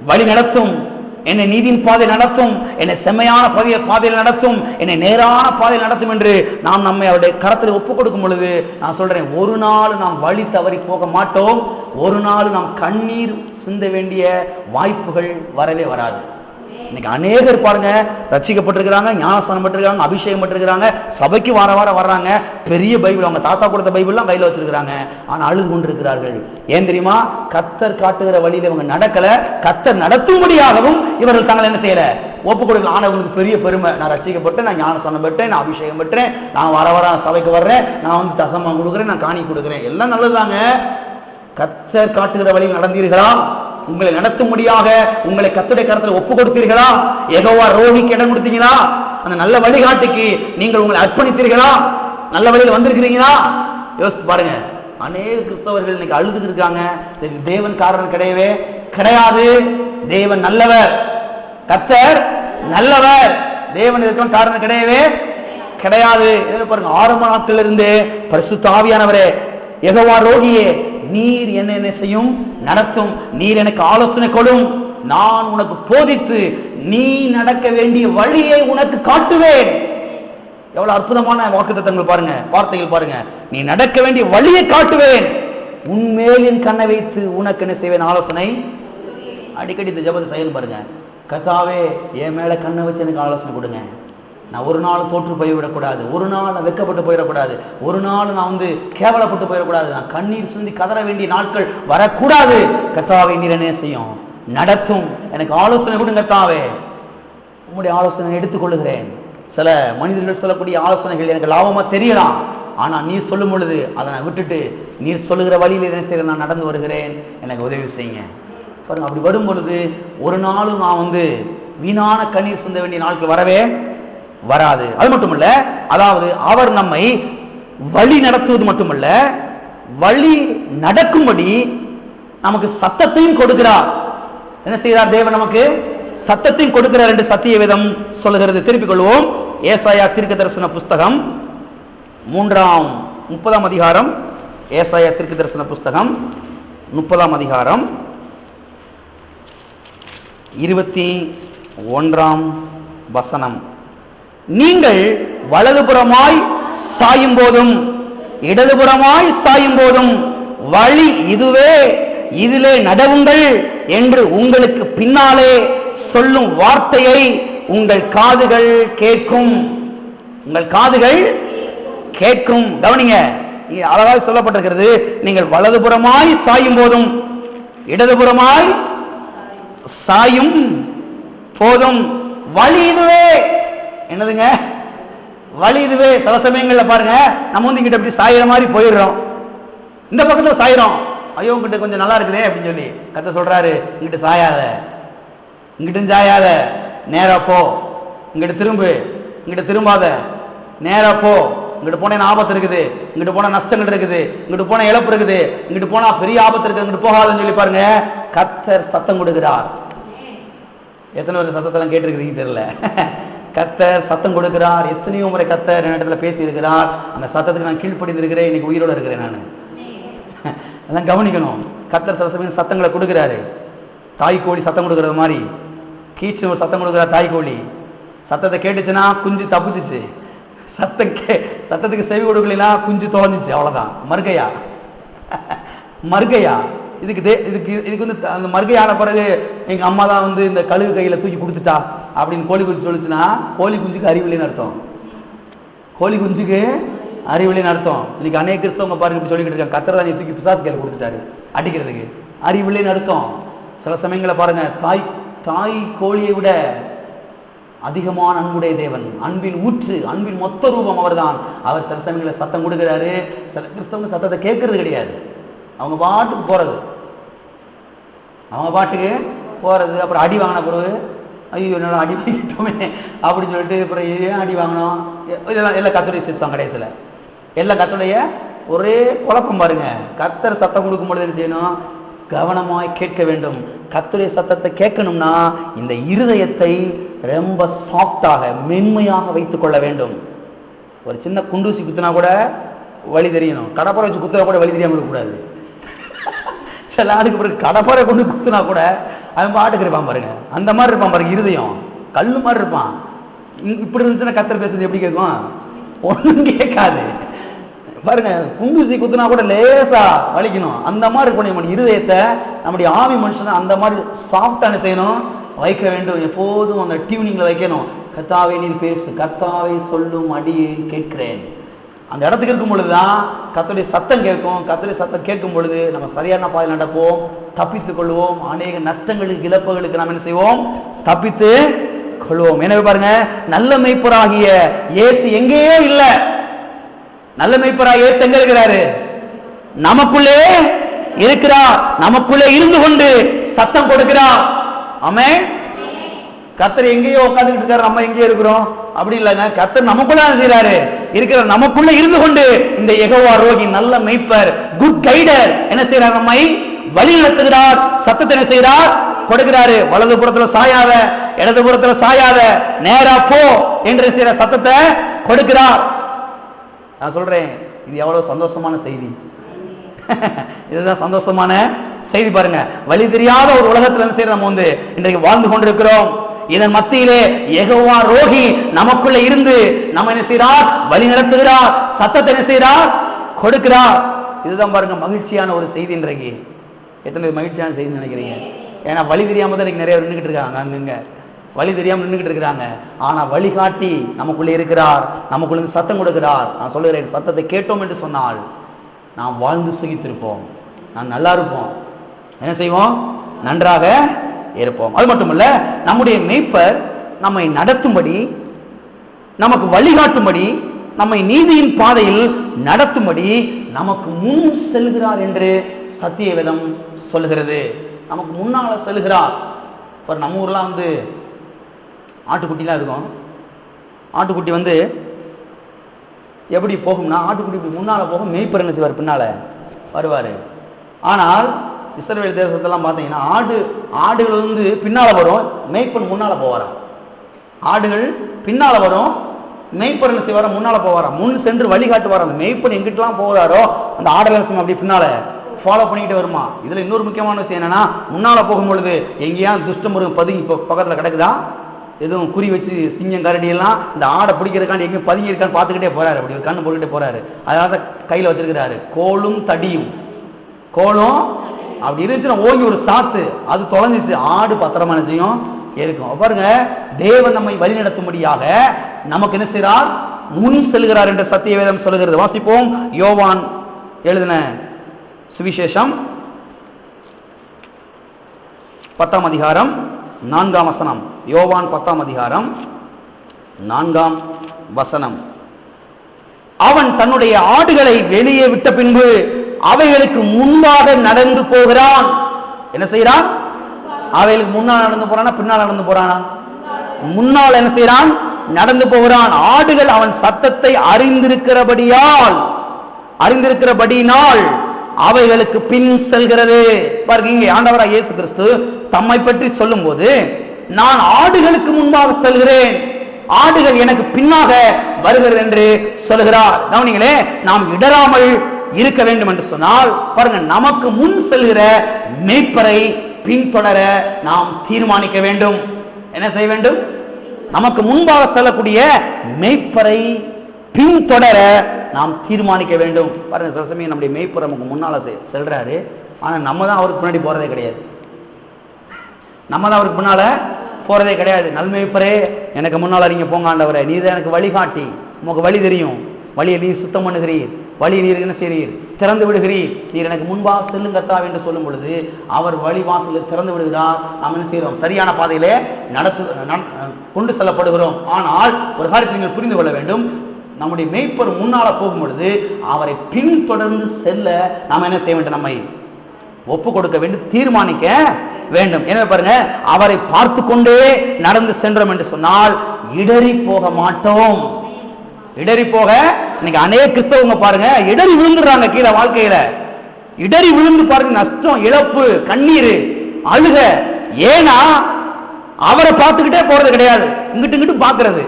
வழி நடத்தும், என்னை நீதியின் பாதை நடத்தும், என்னை செம்மையான பாதையில் நடத்தும், என்னை நேரான பாதையில் நடத்தும் என்று நாம் நம்மை அவருடைய கரத்தில் ஒப்புக் கொடுக்கும் பொழுது நான் சொல்றேன், ஒரு நாள் நாம் வழி தவறி போக மாட்டோம். ஒரு நாள் நாம் கண்ணீர் சிந்த வேண்டிய வாய்ப்புகள் வரவே வராது. இன்னைக்கு அநேகர் பாருங்க ரட்சிக்கப்பட்டிருக்கிறாங்க, ஞானஸ்நானம் பெற்றிருக்காங்க, அபிஷேகம் பெற்றிருக்கிறாங்க, சபைக்கு வார வர்றாங்க, பெரிய பைபிள் அவங்க தாத்தா கொடுத்த பைபிள்லாம் கையில் வச்சிருக்கிறாங்க. ஆனா அழுது கொண்டிருக்கிறார்கள். ஏன் தெரியுமா? கர்த்தர் காட்டுகிற வழியில இவங்க நடக்கல. கர்த்தர் நடத்தும்படியாகவும் இவர்கள் தங்களை என்ன செய்யல, ஒப்பு கொடுக்கல. ஆனா உங்களுக்கு பெரிய பெருமை, நான் ரட்சிக்கப்பட்டேன், நான் ஞானஸ்நானம் பெற்றேன், நான் அபிஷேகம் பெற்றேன், நான் வர சபைக்கு வர்றேன், நான் வந்து தசமம் கொடுக்குறேன், நான் காணி கொடுக்குறேன், எல்லாம் நல்லதுதாங்க. கர்த்தர் காட்டுகிற வழியில் நடந்தீர்களா? உங்களை நடத்தும்படியாக உங்களை கர்த்தருடைய கரத்தில் ஒப்பு கொடுத்தீர்களா? யெகோவா ரோகிக்கு இடம் கொடுத்தீங்களா? அந்த நல்ல வழிகாட்டுக்கு நீங்கள் உங்களை அர்ப்பணித்தீர்களா? நல்ல வழியில் வந்திருக்கிறீங்களா? யோசித்து பாருங்க. அநேக கிறிஸ்தவர்கள் இன்னைக்கு அழுதுக்கு இருக்காங்க. தேவன் காரணம் கிடையவே கிடையாது. தேவன் நல்லவர், கர்த்தர் நல்லவர், தேவன் இருக்க காரணம் கிடையவே கிடையாது. பாருங்க ஆரம்ப நாட்களிலிருந்து பரிசுத்த ஆவியானவரே, யெகோவா ரோகியே நீர் என்ன செய்யும், நடத்தும், நீர் எனக்கு ஆலோசனை கொடும், நான் உனக்கு போதித்து நீ நடக்க வேண்டிய வழியை உனக்கு காட்டுவேன். எவ்வளவு அற்புதமான வாக்குத்தத்தங்கள் பாருங்க, வார்த்தைகள் பாருங்க. நீ நடக்க வேண்டிய வழியை காட்டுவேன், உன்மேல் என் கண்ணை வைத்து உனக்கு என்ன செய்வேன், ஆலோசனை. அடிக்கடி இந்த ஜெபத்தை செய்யணும் பாருங்க. கர்த்தாவே என் மேல கண்ணை வச்சு எனக்கு ஆலோசனை கொடுங்க. நான் ஒரு நாள் தோற்று போய்விடக்கூடாது, ஒரு நாள் நான் வெட்கப்பட்டு போயிடக்கூடாது, ஒரு நாள் நான் வந்து கேவலப்பட்டு போயிடக்கூடாது, நான் கண்ணீர் சிந்தி கதற வேண்டிய நாட்கள் வரக்கூடாது. கர்த்தாவே நீர் என்ன செய்யும், நடத்தும், எனக்கு ஆலோசனை கொடுங்க கர்த்தாவே. உங்களுடைய ஆலோசனை எடுத்துக்கொள்ளுகிறேன். சில மனிதர்கள் சொல்லக்கூடிய ஆலோசனைகள் எனக்கு லாபமா தெரியலாம், ஆனா நீ சொல்லும் பொழுது அதை நான் விட்டுட்டு நீர் சொல்லுகிற வழியில் என்ன செய்ய நான் நடந்து வருகிறேன், எனக்கு உதவி செய்யுங்க. பாருங்க, அப்படி வரும் பொழுது ஒரு நாளும் நான் வந்து வீணான கண்ணீர் சிந்த வேண்டிய நாட்கள் வரவே வராது. அது மட்டுமல்ல, அதாவது அவர் நம்மை வழி நடத்துவது மட்டுமல்ல, வழி நடக்கும்படி நமக்கு சத்தத்தையும் கொடுக்கிறார். என்ன செய்கிறார் தேவன்? நமக்கு சத்தத்தையும் கொடுக்கிறார் என்று சத்திய வேதம் சொல்லுகிறது. திருப்பிக் கொள்வோம். ஏசாயா தீர்க்கதரிசன புஸ்தகம் 30ஆம் அதிகாரம். ஏசாயா தீர்க்கதரிசன புஸ்தகம் 30ஆம் அதிகாரம் 21ஆம் வசனம். நீங்கள் வலதுபுறமாய் சாயும் போதும் இடதுபுறமாய் சாயும் போதும் வழி இதுவே, இதிலே நடவுங்கள் என்று உங்களுக்கு பின்னாலே சொல்லும் வார்த்தையை உங்கள் காதுகள் கேட்கும். உங்கள் காதுகள் கேட்கும். கவனிங்க, அழகாக சொல்லப்பட்டிருக்கிறது. நீங்கள் வலதுபுறமாய் சாயும் போதும் இடதுபுறமாய் சாயும் போதும் வழி இதுவே. என்னதுங்க வழி இதுவே? சில சமயங்கள்ல பாருங்க, நம்ம வந்து இங்கிட்ட அப்படி சாயிற மாதிரி போயிடுறோம், இந்த பக்கத்துல சாயிரோம், ஐயோ உங்ககிட்ட கொஞ்சம் நல்லா இருக்குதே அப்படின்னு சொல்லி கர்த்தர் சொல்றாரு, இங்கிட்ட சாயாத, இங்கிட்ட சாயாத, நேரா போ, இங்கிட்ட திரும்பு, இங்கிட்ட திரும்பாத, நேரா போ, இங்கிட்டு போனா ஆபத்து இருக்குது, இங்கிட்டு போனா நஷ்டங்கள் இருக்குது, இங்கிட்டு போனா இழப்பு இருக்குது, இங்கிட்டு போனா பெரிய ஆபத்து இருக்குது, இங்கிட்டு போகாதுன்னு சொல்லி பாருங்க. கர்த்தர் சத்தம் கொடுக்கிறார். எத்தனை ஒரு சத்தத்தெல்லாம் கேட்டிருக்கிறீங்க தெரியல. கர்த்தர் சத்தம் கொடுக்கிறார். எத்தனையோ முறை கர்த்தர் இடத்துல பேசி இருக்கிறார். அந்த சத்தத்துக்கு நான் கீழ்ப்படிந்து இருக்கிறேன். இன்னைக்கு உயிரோட இருக்கிறேன். நான் அதெல்லாம் கவனிக்கணும். கர்த்தர் சில சமயம் சத்தங்களை கொடுக்கிறாரு. தாய் கோழி சத்தம் கொடுக்கறது மாதிரி கீச்சு ஒரு சத்தம் கொடுக்கிறார். தாய் கோழி சத்தத்தை கேட்டுச்சுன்னா குஞ்சு தப்பிச்சிச்சு. சத்தத்துக்கு செவி கொடுக்கலனா குஞ்சு தொலைஞ்சிச்சு. அவ்வளவுதான். மறுகையா மறுகையா இதுக்கு வந்து அந்த மறுகையான பிறகு எங்க அம்மா தான் வந்து இந்த கழுகு கையில தூக்கி கொடுத்துட்டா அப்படின்னு கோழி குஞ்சு சொல்லிச்சுன்னா கோழி குஞ்சுக்கு அறிவில்லைன்னு அர்த்தம். கோழி குஞ்சுக்கு அறிவில்லைன்னு அர்த்தம். இன்னைக்கு அநேக கிறிஸ்தவங்க பாருங்க இப்படி சொல்லிக்கிட்டு இருக்காங்க, கர்த்தர் தான் தூக்கி பிசாசு கையில கொடுத்துட்டாரு அடிக்கிறதுக்கு. அறிவில்லைன்னு அர்த்தம். சில சமயங்களை பாருங்க, தாய் கோழியை விட அதிகமான அன்புடைய தேவன், அன்பின் ஊற்று, அன்பின் மொத்த ரூபம் அவர்தான். அவர் சில சமயங்களை சத்தம் கொடுக்கிறாரு. சில கிறிஸ்தவங்க சத்தத்தை கேட்கறது கிடையாது. அவங்க பாட்டுக்கு போறது. அப்புறம் அடி வாங்கின பிறகு ஐயோ என்னால அடி வாங்கிட்டோமே அப்படின்னு சொல்லிட்டு அப்புறம் ஏன் அடி வாங்கணும், இதெல்லாம் எல்லாம் கர்த்தருடைய சித்தம். கடைசியில எல்லாம் கர்த்தருடைய ஒரே குழப்பம் பாருங்க. கர்த்தர் சத்தம் கொடுக்கும் பொழுது என்ன செய்யணும்? கவனமாய் கேட்க வேண்டும். கர்த்தருடைய சத்தத்தை கேட்கணும்னா இந்த இருதயத்தை ரொம்ப சாஃப்டாக மென்மையாக வைத்துக் கொள்ள வேண்டும். ஒரு சின்ன குண்டூசி குத்துனா கூட வழி தெரியணும். கடப்பரை வச்சு குத்துனா கூட வழி தெரியாம இருக்கக்கூடாது. சில ஆளுக்கு பிறகு கடப்பரை கொண்டு குத்துனா கூட அவன் பாட்டுக்கு இருப்பான் பாருங்க. அந்த மாதிரி இருப்பான் பாருங்க. இருதயம் கல்லு மாதிரி இருப்பான். இப்படி இருந்துச்சுன்னா கர்த்தர் பேசுறது எப்படி கேட்கும்? ஒன்றும் கேட்காது பாருங்க. குண்டூசி குத்துனா கூட லேசா வலிக்கணும். அந்த மாதிரி இருக்கணும் இருதயத்தை. நம்முடைய ஆவி மனுஷனை அந்த மாதிரி சாஃப்டான செய்யணும், வைக்க வேண்டும். எப்போதும் அந்த டியூனிங்ல வைக்கணும். கர்த்தாவே நீர் பேசு, கர்த்தாவே சொல்லும் அடியை கேட்கிறேன். அந்த இடத்துக்கு இருக்கும் பொழுதுதான் கர்த்தருடைய சத்தம் கேட்கும். கர்த்தருடைய சத்தம் கேட்கும் பொழுது நம்ம சரியான பாதையில் நடப்போம், தப்பித்துக் கொள்வோம். அநேக நஷ்டங்களுக்கு இழப்புகளுக்கு நாம் என்ன செய்வோம்? தப்பித்து கொள்வோம். எனவே பாருங்க, நல்ல மேய்ப்பராகிய இயேசு எங்கேயோ இல்ல. நல்ல மேய்ப்பராகிய இயேசு எங்க இருக்கிறாரு? நமக்குள்ளே இருக்கிறார். நமக்குள்ளே இருந்து கொண்டு சத்தம் கொடுக்கிறார். ஆமென். கர்த்தர் எங்கேயோ உட்கார்ந்துட்டு இருக்காரு, நம்ம எங்கேயோ இருக்கிறோம் அப்படி இல்லைங்க. கர்த்தர் நமக்குள்ள செய்யறாரு, இருக்கிற நமக்குள்ள இருந்து கொண்டு இந்த யெகோவா ரோகி நல்ல மேய்ப்பர், குட் கைடர் என்ன செய்யறார்? நம்மை வழி நடத்துகிறார். சத்தத்தை என்ன செய்யறார்? கொடுக்கிறாரு. வலது புறத்துல சாயாத, இடது புறத்துல சாயாத, நேரா போ என்று செய்யற சத்தத்தை கொடுக்கிறார். நான் சொல்றேன், இது எவ்வளவு சந்தோஷமான செய்தி. இதுதான் சந்தோஷமான செய்தி பாருங்க. வழி தெரியாத ஒரு உலகத்துல என்ன செய்யற நம்ம வந்து இன்றைக்கு வாழ்ந்து கொண்டிருக்கிறோம். இதன் மத்தியிலே யெகோவா ரோகி நமக்குள்ள இருந்து நம்ம என்ன செய்யறார்? வழி நடத்துகிறார். சத்தத்தை என்ன செய்யறார்? கொடுக்கிறார். இதுதான் பாருங்க மகிழ்ச்சியான ஒரு செய்தி. இன்றைக்கு எத்தனை மகிழ்ச்சியான செய்தி நினைக்கிறீங்க? ஏன்னா வழி தெரியாம தான் இன்னைக்கு நிறைய நின்றுகிட்டு இருக்காங்க. அங்கங்க வழி தெரியாம நின்றுகிட்டு இருக்கிறாங்க. ஆனா வழிகாட்டி நமக்குள்ளே இருக்கிறார், நமக்குள்ள சத்தம் கொடுக்கிறார். நான் சொல்லுகிறேன், சத்தத்தை கேட்டோம் என்று சொன்னால் நாம் வாழ்ந்து சுகித்திருப்போம், நாம் நல்லா இருப்போம், என்ன செய்வோம்? நன்றாக இருப்போம். அது மட்டுமல்ல, நம்முடைய மேய்ப்பர் நம்மை நடத்தும்படி, நமக்கு வழிகாட்டும்படி, நம்மை நீதியின் பாதையில் நடத்தும்படி நமக்கு முன் செல்கிறார் என்று சத்திய வேதம் சொல்லுகிறது. நமக்கு முன்னால செல்கிறார். நம்ம ஊர்லாம் வந்து ஆட்டுக்குட்டிலாம் இருக்கும். ஆட்டுக்குட்டி வந்து எப்படி போகும்னா, ஆட்டுக்குட்டி இப்படி முன்னால போகும், மேய்ப்பர் என்ன செய்வார்? பின்னால வருவாரு. ஆனால் இஸ்ரவேல் தேசத்தெல்லாம் பார்த்தீங்கன்னா ஆடுகள் வந்து பின்னால வரும், மேய்ப்பன் முன்னால போவாராம். ஆடுகள் பின்னால வரும், மேய்ப்பர் என்ன செய்வாரா? முன்னால போவாராம். முன் சென்று வழிகாட்டுவார். அந்த மேய்ப்பன் எங்கிட்டலாம் போகிறாரோ அந்த ஆடுகள் அப்படி பின்னால ஃபாலோ பண்ணிக்கிட்டு வருமா. இதுல இன்னொரு முக்கியமான விஷயம் என்னன்னா, முன்னால போகும்பொழுது எங்கேயா துஷ்டமுருகன் பதுங்கி பக்கத்துல கிடக்குதா, எதுவும் குறி வச்சு சிங்கம் கரடி எல்லாம் இந்த ஆடை பிடிக்கிறதுக்காண்டி எங்கேயும் பதுங்கி இருக்கான்னு பார்த்துக்கிட்டே போறாரு. அப்படி ஒரு கண்ணு போட்டுக்கிட்டே போறாரு. அதனால கையில வச்சிருக்கிறாரு கோலும் தடியும். கோலும் அப்படி இருந்துச்சுன்னா ஓங்கி ஒரு சாத்து, அது தொலைஞ்சிச்சு, ஆடு பத்திரமா செய்யும் இருக்கும். பாருங்க, தேவன் நம்மை வழி நடத்தும்படியாக நமக்கு என்ன செய்கிறார்? முன் செல்கிறார் என்ற சத்திய வேதம் சொல்லுகிறது. வாசிப்போம். யோவான் எழுதின சுவிசேஷம் 10ஆம் அதிகாரம் 4ஆம் வசனம். யோவான் 10ஆம் அதிகாரம் 4ஆம் வசனம். அவன் தன்னுடைய ஆடுகளை வெளியே விட்ட பின்பு அவைகளுக்கு முன்பாக நடந்து போகிறான். என்ன செய்யறான்? அவைகளுக்கு முன்னால் நடந்து போறானா பின்னால் நடந்து போறானா? முன்னால் என்ன செய்யறான்? நடந்து போகிறான். ஆடுகள் அவன் சத்தத்தை அறிந்திருக்கிறபடியினால் அவைகளுக்கு பின் செல்கிறது. பாருங்க, இங்கே ஆண்டவராகிய இயேசு கிறிஸ்து தம்மை பற்றி சொல்லும் போது, நான் ஆடுகளுக்கு முன்பாக செல்கிறேன், ஆடுகள் எனக்கு பின்னாக வருகிறது என்று சொல்கிறார். கவனிங்களே, நாம் இடராமல் இருக்க வேண்டும் என்று சொன்னால் பாருங்க, நமக்கு முன் செல்கிற மேய்ப்பரை பின்தொடர நாம் தீர்மானிக்க வேண்டும். என்ன செய்ய வேண்டும்? நமக்கு முன்பாக செல்லக்கூடிய மேய்ப்பரை பின்தொடர நாம் தீர்மானிக்க வேண்டும். பாருங்க, சில சமயம் நம்முடைய மேய்ப்பர் நமக்கு முன்னால செல்றாரு, ஆனா நம்ம தான் அவருக்கு முன்னாடி போறதே கிடையாது. போறதே கிடையாது. நல்மேய்ப்பரே, எனக்கு முன்னால நீங்க போங்க ஆண்டவரே, நீ தான் எனக்கு வழிகாட்டி, உமக்கு வழி தெரியும், வழியை நீர் சுத்தம் பண்ணுகிறீர், வழி நீர் என்ன செய்கிறீர், திறந்து விடுகிறீர், நீர் எனக்கு முன்பாக செல்லும் கர்த்தாவே என்று சொல்லும் பொழுது அவர் வழி வாசலில் திறந்து விடுகிறார். நாம் என்ன செய்கிறோம்? சரியான பாதையிலே கொண்டு செல்லப்படுகிறோம். ஆனால் ஒரு காரியத்தை நீங்கள் புரிந்து கொள்ள வேண்டும், நம்முடைய மேய்ப்பர் முன்னால போகும் பொழுது அவரை பின்தொடர்ந்து செல்ல நாம் என்ன செய்ய வேண்டும்? நம்மை ஒப்பு கொடுக்க வேண்டும், தீர்மானிக்க வேண்டும். எனவே பாருங்க, அவரை பார்த்து கொண்டே நடந்து சென்றோம் என்று சொன்னால் இடறி போக மாட்டோம். இடறி போக இன்னைக்கு அநேக கிறிஸ்தவங்க பாருங்க இடறி விழுந்துடுறாங்க கீழே வாழ்க்கையில. இடறி விழுந்து பாருங்க, நஷ்டம், இழப்பு, கண்ணீர், அழுக. ஏன்னா அவரை பார்த்துக்கிட்டே போறது கிடையாது, இங்கிட்டு பாக்குறது,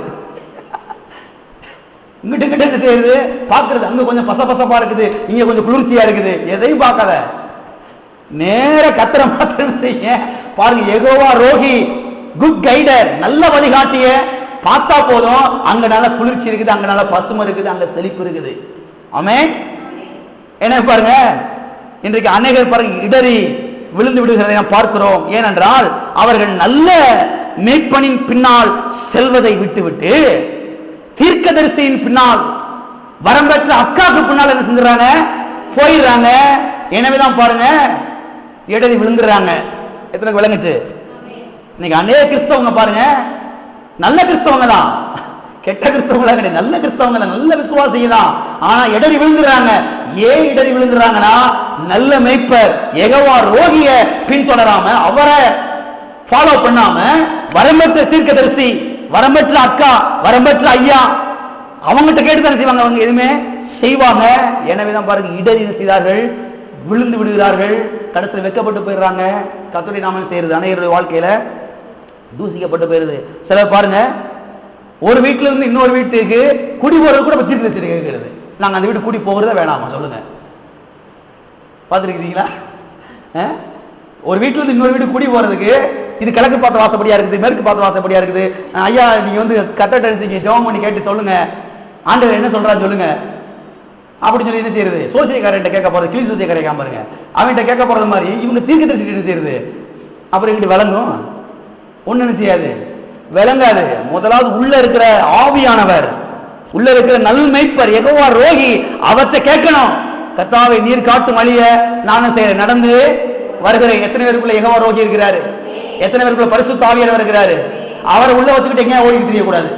இங்கிட்டு என்ன செய்யுது, பாக்குறது. அங்க கொஞ்சம் பசப்பசப்பா இருக்குது, இங்க கொஞ்சம் குளிர்ச்சியா இருக்குது, எதையும் பார்க்காத, நேர கத்திர மாத்திரம் செய்ய பாருங்க. யெகோவா ரோகி, குட் கைடர், நல்ல வழிகாட்டிய பார்த்தா போதும், அங்க நல்ல குளிர்ச்சி இருக்குது, அங்க நல்ல பசுமை இருக்குது, அங்க செழிப்பு இருக்குது. ஆமென். என்ன பாருங்க, இன்றைக்கு அநேகர் பாருங்க இடறி விழுந்து விடுகிறதை நாம் பார்க்கிறோம். ஏனென்றால் அவர்கள் நல்ல மேய்ப்பனின் பின்னால் செல்வதை விட்டுவிட்டு தீர்க்கதரிசியின் பின்னால், வரம்பெற்ற அக்காவுக்கு பின்னால் என்ன செஞ்சுறாங்க? போயிடுறாங்க. எனவேதான் பாருங்க இடறி விழுந்துடுறாங்க. எத்தனை விளங்குச்சு? இன்னைக்கு அநேக கிறிஸ்தவங்க பாருங்க, நல்ல கிறிஸ்தவங்க தான், கெட்ட கிறிஸ்தவங்களா கிடையாது, நல்ல கிறிஸ்தவங்க தான், நல்ல விசுவாசிங்க தான், ஆனா இடறி விழுந்துடுறாங்க. ஏன் இடறி விழுந்துடுறாங்கன்னா, நல்ல மேய்ப்பர் யெகோவா ரோகிய பின்தொடராம, அவரை ஃபாலோ பண்ணாம, வரம்பெற்ற தீர்க்கதரிசி, வரம்பெற்ற அக்கா, வரம்பெற்ற ஐயா, அவங்ககிட்ட கேட்டு தானே செய்வாங்க, அவங்க எதுவுமே செய்வாங்க. எனவேதான் பாருங்க இடறி செய்தார்கள், விழுந்து விடுகிறார்கள், கடைசியில் வெக்கப்பட்டு போயிடுறாங்க. கர்த்தருடைய நாமம் செய்யறது அநேகருடைய வாழ்க்கையில தூசிக்கப்பட்டு போயிருது. சிலர் பாருங்க, ஒரு வீட்டுல இருந்து இன்னொரு வீட்டுக்கு குடி போறது கூட தீர்க்கதரிசி கேட்கிறது, நாங்க அந்த வீட்டு குடி போகிறத வேணாமா சொல்லுங்க? பார்த்துருக்கீங்களா? ஒரு வீட்டுல இருந்து இன்னொரு வீட்டு குடி போறதுக்கு, இது கிழக்கு பார்த்த வாசப்படியா இருக்குது, மேற்கு பார்த்த வாசப்படியா இருக்குது, ஐயா நீங்க வந்து கட்டடிச்சிங்க, ஜெபம் பண்ணி கேட்டு சொல்லுங்க, ஆண்டவர் என்ன சொல்றான்னு சொல்லுங்க அப்படின்னு சொல்லி என்ன செய்யறது? சோசியக்காரன் கேட்க போறது, கிளி சோசியக்காரன் கேட்க பாருங்க, அவன்கிட்ட கேட்க போறது மாதிரி இவங்க தீர்க்கதரிசி என்ன செய்யறது? அப்புறம் எங்கிட்ட விளங்கும்? ஒண்ணு என்ன செய்யாது, விளங்காது. முதலாவது உள்ள இருக்கிற ஆவியானவர், உள்ள இருக்கிற நல் மேய்ப்பர் யெகோவா ரோகி, அவற்றை கேட்கணும். கர்த்தாவை நீர் காட்டும் வழிய நானும் நடந்து வருகிறேன். எத்தனை பேருக்குள்ள யெகோவா ரோகி இருக்கிறாரு? எத்தனை பேருக்குள்ள பரிசுத்த ஆவியானவர் இருக்கிறாரு? அவரை உள்ள வச்சுக்கிட்டு எங்கேயா ஓடி தெரியக்கூடாது,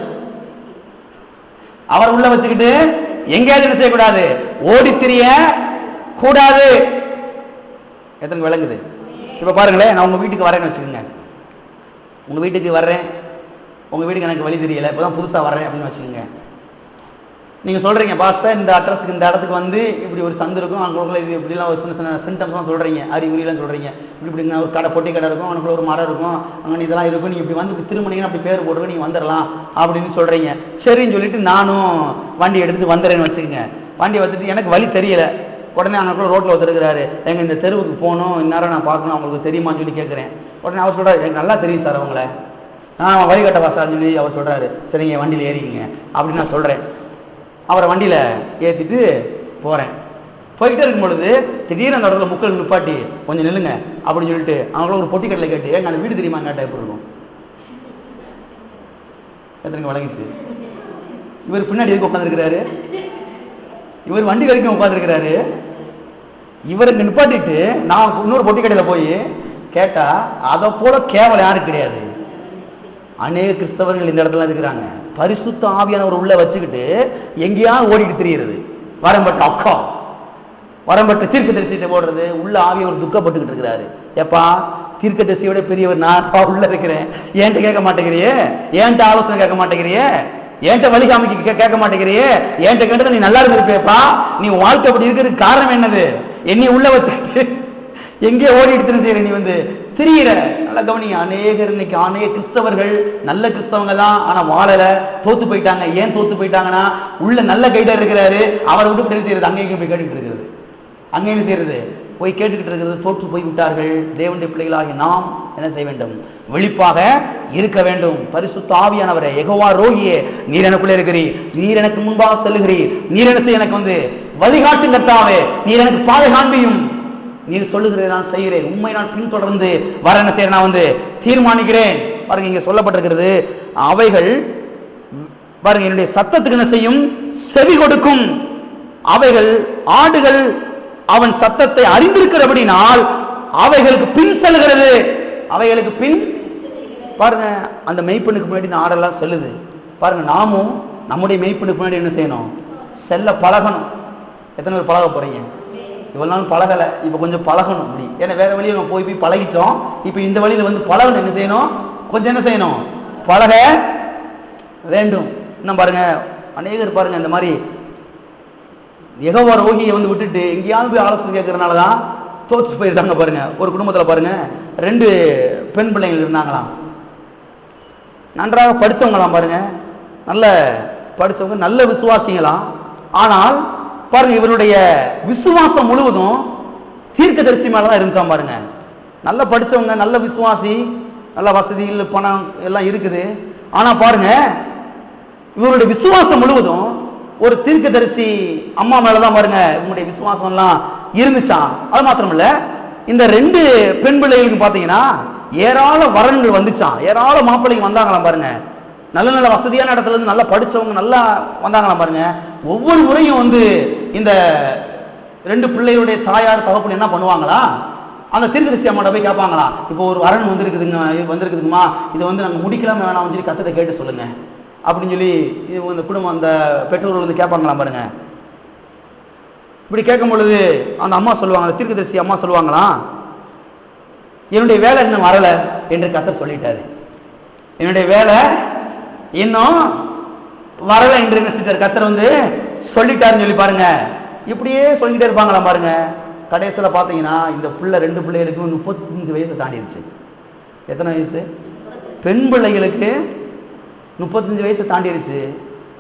அவரை உள்ள வச்சுக்கிட்டு எங்கேயாவது என்ன செய்யக்கூடாது, ஓடி தெரிய கூடாது. எத்தனை விளங்குது? இப்ப பாருங்களேன், நான் உங்க வீட்டுக்கு வரேன்னு வச்சுக்கோங்க, உங்க வீட்டுக்கு வர்றேன், உங்க வீட்டுக்கு எனக்கு வழி தெரியல, இப்பதான் புதுசா வர்றேன் அப்படின்னு வச்சுக்கோங்க. நீங்க சொல்றீங்க, பாஸ்டர் இந்த அட்ரஸுக்கு, இந்த இடத்துக்கு வந்து இப்படி ஒரு சந்து இருக்கும், அங்கே இது இப்படிலாம் ஒரு சின்ன சின்ன சிம்டம்ஸ்லாம் சொல்றீங்க, அறிகுறிலாம் சொல்றீங்க, இப்படி ஒரு கடை, பொட்டி கடை இருக்கும், அவனுக்குள்ள ஒரு மரம் இருக்கும், அங்கே இதெல்லாம் இருக்கும், நீங்க இப்படி வந்து திருமணிங்க அப்படி பேர் போடுறது, நீங்க வந்துடலாம் அப்படின்னு சொல்றீங்க. சரின்னு சொல்லிட்டு நானும் வண்டி எடுத்துட்டு வந்துடுறேன்னு வச்சுக்கோங்க. வண்டி வந்துட்டு எனக்கு வழி தெரியல, உடனே அங்கே ரோட்ல ஒருத்தருக்கிறாரு, எங்க இந்த தெருவுக்கு போகணும், இந்நேரம் நான் பார்க்கணும், அவங்களுக்கு தெரியுமான்னு சொல்லி கேட்குறேன். உடனே அவர் சொல்றாரு, எனக்கு நல்லா தெரியும் சார் அவங்கள, நான் வழிகட்ட வாசான்னு சொல்லி அவர் சொல்றாரு, சரிங்க வண்டியில் ஏறிக்கிங்க அப்படின்னு நான் சொல்றேன். அவரை வண்டியில ஏத்திட்டு போறேன். போயிட்டே இருக்கும் பொழுது திடீர்னு அந்த இடத்துல முக்கள் நிப்பாட்டி, கொஞ்சம் நில்லுங்க அப்படின்னு சொல்லிட்டு அவங்கள ஒரு பொட்டி கடையில் கேட்டு, அந்த வீடு தெரியுமா கேட்டா எப்படி இருக்கும்? எத்தனைக்கு வழங்கிச்சு? இவர் பின்னாடி எதுக்கு உட்காந்துருக்கிறாரு? இவர் வண்டி வரைக்கும் உட்காந்துருக்கிறாரு. இவருக்கு நிப்பாட்டிட்டு நான் இன்னொரு பொட்டி கடையில போய் கேட்டா, அதை போல கேவலம் யாரும் கிடையாது. அநேக கிறிஸ்தவர்கள் இந்த இடத்துல இருக்கிறாங்க, பரிசுத்த ஆவியானவர் உள்ள வச்சுக்கிட்டு எங்கேயாவது ஓடிட்டு திரியிறது, வரம்பட்ட அக்கா, வரம்பட்ட தீர்க்கதரிசிட்ட போடுறது, உள்ள ஆவியானவர் துக்கப்பட்டுக்கிட்டு இருக்கிறாரு. எப்பா தீர்க்கதரிசியோட பெரியவர் நான் உள்ள இருக்கிறேன், ஏன்ட்ட கேட்க மாட்டேங்கிறியே, ஏன்ட்ட ஆலோசனை கேட்க மாட்டேங்கிறியே, ஏன்ட்ட வழிகாமிக்க கேட்க மாட்டேங்கிறியே, ஏன்ட்ட கேட்டது நீ நல்லா இருந்திருப்பேப்பா, நீ வாழ்க்கை அப்படி இருக்கிறதுக்கு காரணம் என்னது, என்னை உள்ள வச்சுக்கிட்டு எங்கே ஓடிட்டு செய்யற, நீ திரியிற. நல்லா கவனிங்க, அநேக கிறிஸ்தவர்கள் நல்ல கிறிஸ்தவங்க தான், ஆனா வாழல, தோத்து போயிட்டாங்க. ஏன் தோத்து போயிட்டாங்கன்னா உள்ள நல்ல கைடர் இருக்கிறாரு, அவரை விட்டு போய் செய்யறது, அங்கேயும் போய் கேட்டுக்கிட்டு இருக்கிறது, அங்கேயும் செய்யறது போய் கேட்டுக்கிட்டு இருக்கிறது, தோற்று போய் விட்டார்கள். தேவனுடைய பிள்ளைகளாகி நாம் என்ன செய்ய வேண்டும், விழிப்பாக இருக்க வேண்டும். பரிசுத்த ஆவியானவரே, யெகோவா ரோகியே, நீர் எனக்குள்ளே இருக்கிறீர், நீர் எனக்கு முன்பாக செல்லுகிறீர், நீர் என்ன செய்ய எனக்கு வழிகாட்டும் கர்த்தாவே, நீர் எனக்கு பாதை காண்பியும், நீர் சொல்லுகிறதை நான் செய்கிறேன், உண்மை நான் பின்தொடர்ந்து வர என்ன செய்ய நான் தீர்மானிக்கிறேன். பாருங்க, இங்க சொல்லப்பட்டிருக்கிறது, அவைகள் பாருங்க என்னுடைய சத்தத்துக்கு என்ன செய்யும், செவி கொடுக்கும். அவைகள் ஆடுகள் அவன் சத்தத்தை அறிந்திருக்கிறபடினால் அவைகளுக்கு பின் செல்கிறது. அவைகளுக்கு பின் பாருங்க, அந்த மெய்ப்பெண்ணுக்கு முன்னாடி இந்த ஆடெல்லாம் செல்லுது. பாருங்க, நாமும் நம்முடைய மெய்ப்பெண்ணுக்கு முன்னாடி என்ன செய்யணும், செல்ல பழகணும். எத்தனை பேர் பழக போறீங்க? இவ்வளவு நாள் பழகலை, இப்ப கொஞ்சம் பழகணும். அப்படி ஏன்னா வேற வழியை நம்ம போய் பழகிட்டோம், இப்ப இந்த வழியில பழகணும். என்ன செய்யணும், கொஞ்சம் என்ன செய்யணும், பழக வேண்டும். இன்னும் பாருங்க, அநேகர் பாருங்க இந்த மாதிரி யெகோவா ரோகியை விட்டுட்டு எங்கேயாவது போய் ஆலோசனை கேட்கறதுனாலதான் தோற்று போயிருக்காங்க. பாருங்க, ஒரு குடும்பத்துல பாருங்க 2 பெண் பிள்ளைகள் இருந்தாங்களாம், நன்றாக படிச்சவங்களாம், பாருங்க நல்ல படிச்சவங்க, நல்ல விசுவாசிங்களாம். ஆனால் பாருங்க, இவருடைய விசுவாசம் முழுவதும் தீர்க்கதரிசி மேலதான் இருந்துச்சாம். பாருங்க, நல்ல படிச்சவங்க, நல்ல விசுவாசி, நல்ல வசதிகள், பணம் எல்லாம் இருக்குது. ஆனா பாருங்க, இவருடைய விசுவாசம் முழுவதும் ஒரு தீர்க்கதரிசி அம்மா மேலதான் பாருங்க இவங்களுடைய விசுவாசம் எல்லாம் இருந்துச்சான். அது மாத்திரம் இல்ல, இந்த 2 பெண் பிள்ளைகளுக்கு பாத்தீங்கன்னா ஏராள வரன்கள் வந்துச்சான், ஏராள மாப்பிள்ளைங்க வந்தாங்களாம். பாருங்க, நல்ல நல்ல வசதியான இடத்துல இருந்து நல்லா படிச்சவங்க நல்லா வந்தாங்களாம். பாருங்க, ஒவ்வொரு முறையும் இந்த 2 பிள்ளைகளுடைய தாயார் தகப்பன் என்ன பண்ணுவாங்களா, அந்த தீர்க்கதரிசி அம்மாட்ட போய் கேட்பாங்களா, இப்போ ஒரு வரன் வந்திருக்குதுங்கம்மா, இது நாங்க முடிக்கலாம வேணாம் சொல்லி கத்தத்தை கேட்டு சொல்லுங்க அப்படின்னு சொல்லி இந்த குடும்பம், அந்த பெற்றோர்கள் கேட்பாங்களாம். பாருங்க, இப்படி கேட்கும் பொழுது அந்த அம்மா சொல்லுவாங்க, அந்த தீர்க்கதரிசி அம்மா சொல்லுவாங்களாம், என்னுடைய வேலை இன்னும் வரல என்று கத்தர் சொல்லிட்டாரு, என்னுடைய வேலை இன்னும் வரல என்று என்ன செஞ்சார், கத்தர் சொல்லிட்டாருன்னு சொல்லி பாருங்க, இப்படியே சொல்லிட்டே இருப்பாங்களாம். பாருங்க, கடைசியில பாத்தீங்கன்னா இந்த 2 பிள்ளைகளுக்கு 35 வயசு தாண்டிடுச்சு. எத்தனை வயசு? பெண் பிள்ளைகளுக்கு 35 வயசு தாண்டிடுச்சு,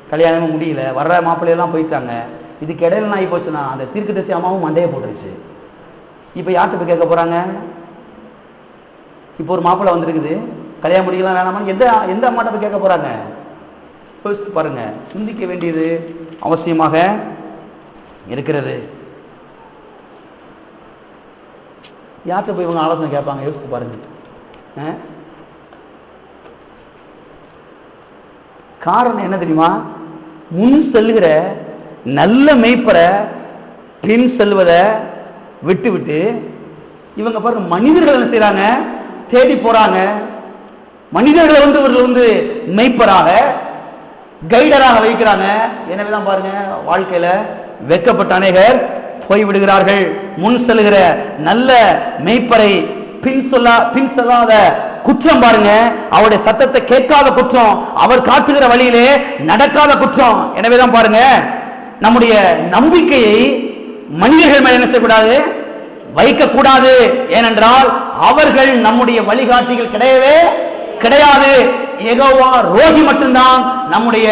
கல்யாணமும் முடியல, வர்ற மாப்பிள்ளையெல்லாம் போயிட்டாங்க. இதுக்கு இடையில என்ன ஆகி போச்சுன்னா, அந்த தீர்க்கதரிசி அம்மாவும் மண்டையை போட்டுருச்சு. இப்ப யார்கிட்ட போய் கேட்க போறாங்க? இப்போ ஒரு மாப்பிள்ளை வந்திருக்குது, கல்யாணம் முடிக்கலாம் வேணாமான்னு எந்த அம்மாட்ட போய் கேட்க போறாங்க? யோசித்து பாருங்க, சிந்திக்க வேண்டியது அவசியமாக இருக்கிறது. யார்கிட்ட போய் இவங்க ஆலோசனை கேட்பாங்க? யோசித்து பாருங்க. காரணம் என்ன தெரியுமா? முன் செல்கிற நல்ல மேய்ப்பரை பின் செல்வதை விட்டு விட்டு இவங்க பாருங்க மனிதர்கள் என்ன செய்யறாங்க, தேடி போறாங்க. மனிதர்களை இவர்கள் மெய்ப்பராக கைடராக வைக்கிறாங்க. எனவேதான் பாருங்க, வாழ்க்கையில வெட்கப்பட்ட அநேகர் போய்விடுகிறார்கள். முன் செல்கிற நல்ல மெய்ப்பரை பின் சொல்லாத குற்றம் பாருங்க, அவருடைய சத்தத்தை கேட்காத குற்றம், அவர் காட்டுகிற வழியிலே நடக்காத குற்றம். எனவேதான் பாருங்க, நம்முடைய நம்பிக்கையை மனிதர்கள் மேல் என்ன செய்யக்கூடாது, வைக்கக்கூடாது. ஏனென்றால் அவர்கள் நம்முடைய வழிகாட்டிகள் கிடையவே கிடையாது. யெகோவா ரோகி மட்டும்தான் நம்முடைய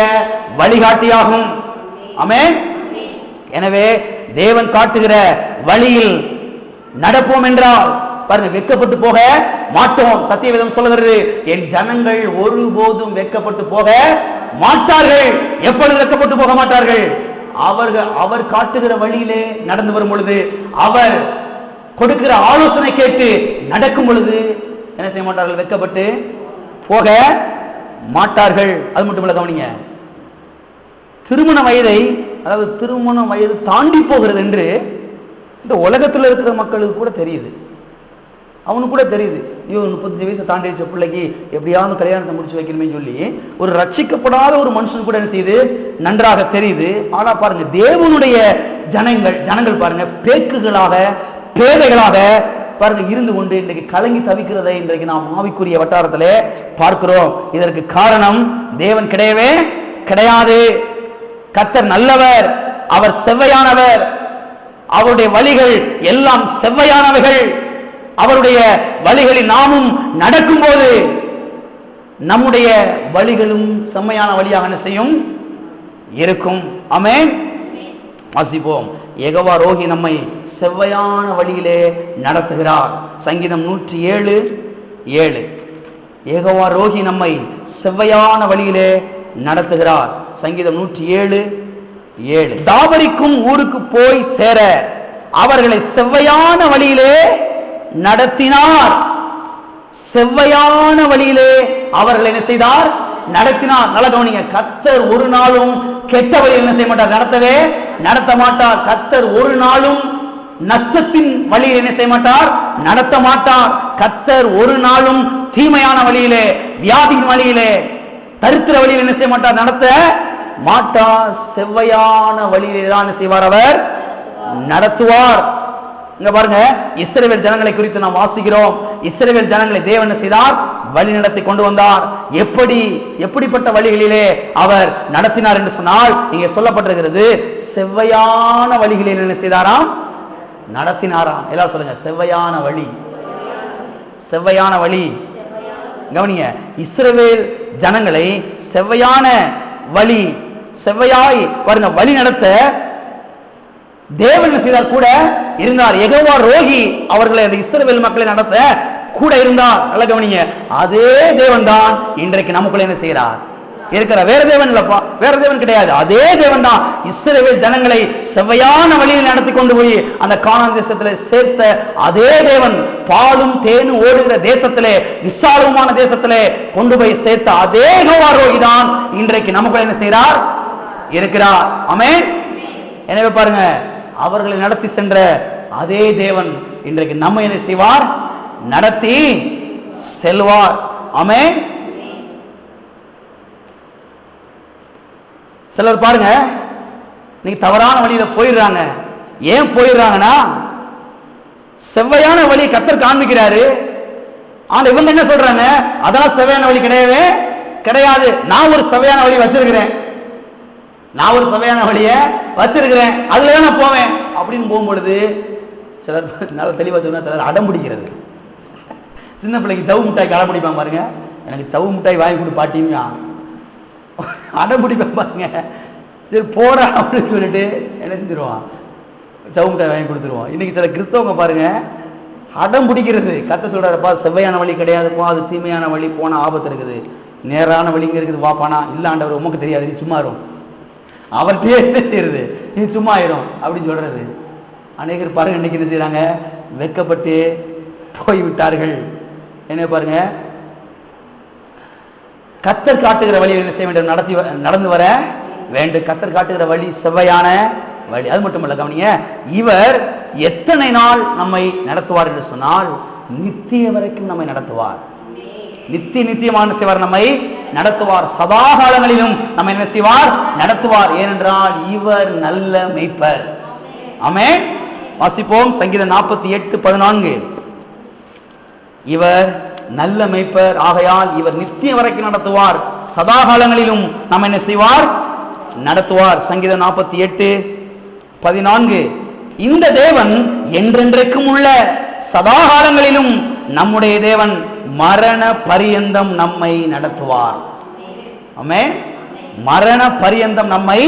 வழிகாட்டியாகும். ஆமென். எனவே தேவன் காட்டுகிற வழியில் நடப்போம் என்றால் பாருங்க, வெட்கப்பட்டு போக மாட்டோம். சத்தியவேதம் சொல்லுகிறது, என் ஜனங்கள் ஒருபோதும் வெட்கப்பட்டு போக மாட்டார்கள். எப்பொழுது வெட்கப்பட்டு போக மாட்டார்கள்? அவர் காட்டுகிற வழியிலே நடந்து வரும் பொழுது, அவர் கொடுக்கிற ஆலோசனை கேட்டு நடக்கும் பொழுது என்ன செய்ய மாட்டார்கள்? வெட்கப்பட்டு போக மாட்டார்கள். அது மட்டுமல்ல, கவனிங்க, திருமண வயது தாண்டி போகிறது என்று இந்த உலகத்தில் இருக்கிற மக்களுக்கு கூட தெரியுது. அவனுக்கு கூட தெரியுது, ஐயோ 35 வயசு தாண்டிச்ச பிள்ளைக்கு எப்படியாவது கல்யாணத்தை முடிச்சு வைக்கணுமே சொல்லி ஒரு ரட்சிக்கப்படாத ஒரு மனுஷன் கூட என்ன செய்யுது, நன்றாக தெரியுது. ஆனா பாருங்க, தேவனுடைய ஜனங்கள் பாருங்க, பேக்குகளாக பேதைகளாக பாருங்க இருந்து கொண்டு இன்றைக்கு கலங்கி தவிக்கிறதை இன்றைக்கு நாம் ஆவிக்குரிய வட்டாரத்திலே பார்க்கிறோம். இதற்கு காரணம் தேவன் கிடையவே கிடையாது. கர்த்தர் நல்லவர், அவர் செவ்வையானவர், அவருடைய வழிகள் எல்லாம் செவ்வையானவைகள். அவருடைய வழிகளில் நாமும் நடக்கும் போது நம்முடைய வழிகளும் செம்மையான வழியாக என்ன செய்யும் இருக்கும். ஆமென். வாசிப்போம். யெகோவா ரோகி நம்மை செவ்வையான வழியிலே நடத்துகிறார். சங்கீதம் 107:7. யெகோவா ரோகி நம்மை செவ்வையான வழியிலே நடத்துகிறார். சங்கீதம் 107:7. தாவரிக்கும் ஊருக்கு போய் சேர அவர்களை செவ்வையான வழியிலே நடத்தினார். செவ்வையான வழியிலே அவர்கள் என்ன செய்தார்? நடத்தினார். நல்ல கவனிங்க. கர்த்தர் ஒரு நாளும் கெட்ட வழியில் என்ன செய்ய மாட்டார்? நடத்த மாட்டார். கர்த்தர் ஒரு நாளும் நஷ்டத்தின் வழியில் என்ன செய்ய மாட்டார்? நடத்த மாட்டார். கர்த்தர் ஒரு நாளும் தீமையான வழியிலே, வியாதியின் வழியிலே, தரித்திர வழியில் என்ன செய்ய மாட்டார்? நடத்த மாட்டார். செவ்வையான வழியிலே தான் என்ன செய்வார்? அவர் நடத்துவார். இங்க பாருங்க, இஸ்ரவேல் ஜனங்களை குறித்து நாம் வாசிக்கிறோம். இஸ்ரவேல் ஜனங்களை தேவன் என்ன செய்தார்? வழி நடத்தி கொண்டு வந்தார். எப்படிப்பட்ட வழிகளிலே அவர் நடத்தினார் என்று சொன்னால் இங்கே சொல்லப்பட்டிருக்கிறது, செவ்வையான வழிகளில் என்ன செய்தாராம்? நடத்தினாராம். எல்லாரும் சொல்லுங்க, செவ்வையான வழி. செவ்வையான வழி. கவனிங்க, இஸ்ரவேல் ஜனங்களை செவ்வையான வழி, செவ்வையாய் பாருங்க வழி நடத்த தேவன் செய்தார், கூட இருந்தார். யெகோவா ரோகி அவர்களை அந்த இஸ்ரவேல் மக்களை நடத்த கூட இருந்தார். நல்ல கவனிங்க, அதே தேவன் தான் இன்றைக்கு நமக்குள்ள என்ன செய்கிறார்? இருக்கிற. வேற தேவன் இல்லப்பா, வேற தேவன் கிடையாது. அதே தேவன் தான் இஸ்ரவேல் ஜனங்களை செவ்வையான வழியில் நடத்தி கொண்டு போய் அந்த கானான் தேசத்திலே சேர்த்த அதே தேவன், பாலும் தேனும் ஓடுகிற தேசத்திலே, விசாலமான தேசத்திலே கொண்டு போய் சேர்த்த அதே யெகோவா ரோகி தான் இன்றைக்கு நமக்குள்ள என்ன செய்கிறார்? இருக்கிறார். ஆமென். எனவே பாருங்க, அவர்களை நடத்தி சென்ற அதே தேவன் இன்றைக்கு நம்ம என்ன செய்வார்? நடத்தி செல்வார். ஆமென். சிலர் பாருங்க, நீங்க தவறான வழியில போயிடுறாங்க. ஏன் போயிடுறாங்கன்னா, செவ்வையான வழி கர்த்தர் காண்பிக்கிறாரு. ஆனா இவங்க என்ன சொல்றாங்க? அதெல்லாம் செவ்வையான வழி கிடையவே கிடையாது. நான் ஒரு செவ்வையான வழி வச்சிருக்கிறேன், நான் ஒரு செவ்வையான வழியை வச்சிருக்கிறேன், அதுலதான் நான் போவேன் அப்படின்னு போகும்பொழுது சிலர் நல்ல தெளிவா சொன்னா, சிலர் அடம் பிடிக்கிறது. சின்ன பிள்ளைக்கு சவு மிட்டாய்க்கு அடம் பிடிப்பாங்க பாருங்க. எனக்கு சவு மிட்டாய் வாங்கி கொடு பாட்டிங்க அடம் பிடிப்பாங்க பாருங்க. சரி போடா அப்படின்னு சொல்லிட்டு என்ன செஞ்சிருவான்? சவு மிட்டாய் வாங்கி கொடுத்துருவோம். இன்னைக்கு சில கிறிஸ்தவங்க பாருங்க, அடம் பிடிக்கிறது. கர்த்தர் சொல்றாருப்பா, செவ்வையான வழி கிடையாதுப்பா, அது தீமையான வழி, போன ஆபத்து இருக்குது, நேரான வழிங்க இருக்குது, வாப்பானா. இல்ல ஆண்டவர், உமக்கு தெரியாது, நீ சும்மா இருக்கும், அவர்கிட்டயே என்ன செய்யறது, நீ சும்மா ஆயிரும் அப்படின்னு சொல்றது. அநேகர் பாருங்க இன்னைக்கு என்ன செய்யறாங்க? வெட்கப்பட்டு போய்விட்டார்கள். என்ன பாருங்க, கர்த்தர் காட்டுகிற வழியில் என்ன செய்ய வேண்டும்? நடந்து வர வேண்டும். கர்த்தர் காட்டுகிற வழி செவ்வையான வழி. அது மட்டுமல்ல, கவனிங்க, இவர் எத்தனை நாள் நம்மை நடத்துவார் என்று சொன்னால், நித்திய வரைக்கும் நம்மை நடத்துவார். நித்தியமான செய்வார், நம்மை நடத்துவார். சதா காலங்களிலும் நம்ம என்ன செய்வார்? நடத்துவார். ஏனென்றால் இவர் நல்ல மேய்ப்பர். ஆமென். வாசிப்போம். சங்கீதம் 48:14. இவர் நல்ல மேய்ப்பர், ஆகையால் இவர் நித்திய வரைக்கும் நடத்துவார், சதா காலங்களிலும் நம்ம என்ன செய்வார்? நடத்துவார். சங்கீதம் 48:14. இந்த தேவன் என்றென்றைக்கும் உள்ள சதா காலங்களிலும் நம்முடைய தேவன் மரண பரியந்தம் நம்மை நடத்துவார். ஆமென். மரண பரியந்தம் நம்மை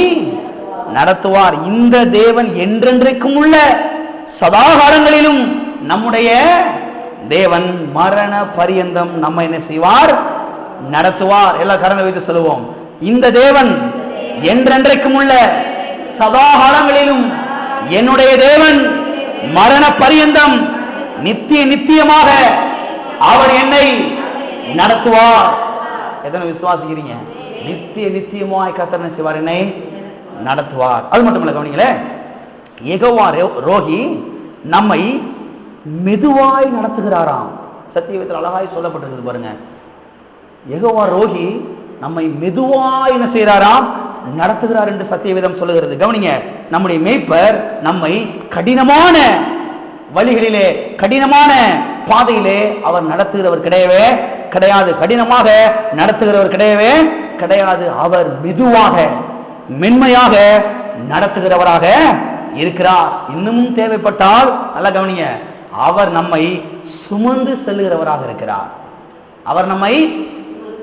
நடத்துவார். இந்த தேவன் என்றென்றைக்கும் உள்ள சதா காலங்களிலும் நம்முடைய தேவன் மரண பரியந்தம் நம்ம என்ன செய்வார்? நடத்துவார். எல்லா கரங்களை வைத்து சொல்லுவோம், இந்த தேவன் என்றென்றைக்கும் உள்ள சதா காலங்களிலும் என்னுடைய தேவன் மரண பரியந்தம் நித்தியமாக அவர் என்னை நடத்துவார். எத்தனை விசுவாசிக்கிறீங்க? நித்தியமாய் கர்த்தர் செய்வார், என்னை நடத்துவார். அது மட்டுமல்ல, கவனிங்களே, யெகோவா ரோகி நம்மை மெதுவாய் நடத்துகிறாராம். சத்தியவேதத்தில் அழகாய் சொல்லப்பட்டிருக்கிறது பாருங்க. யெகோவா ரோகி நம்மை மெதுவாய் என்ன செய்கிறாராம்? நடத்துகிறார் என்று சத்தியவேதம் சொல்லுகிறது. கவனிங்க, நம்முடைய மேய்ப்பர் நம்மை கடினமான வழிகளிலே, கடினமான பாதையிலே அவர் நடத்துகிறவர் கிடையவே கிடையாது. கடினமாக நடத்துகிறவர் கிடையவே கிடையாது. அவர் மெதுவாக மென்மையாக நடத்துகிறவராக இருக்கிறார். இன்னமும் தேவைப்பட்டால் நல்லா கவனிங்க, அவர் நம்மை சுமந்து செல்லுகிறவராக இருக்கிறார். அவர் நம்மை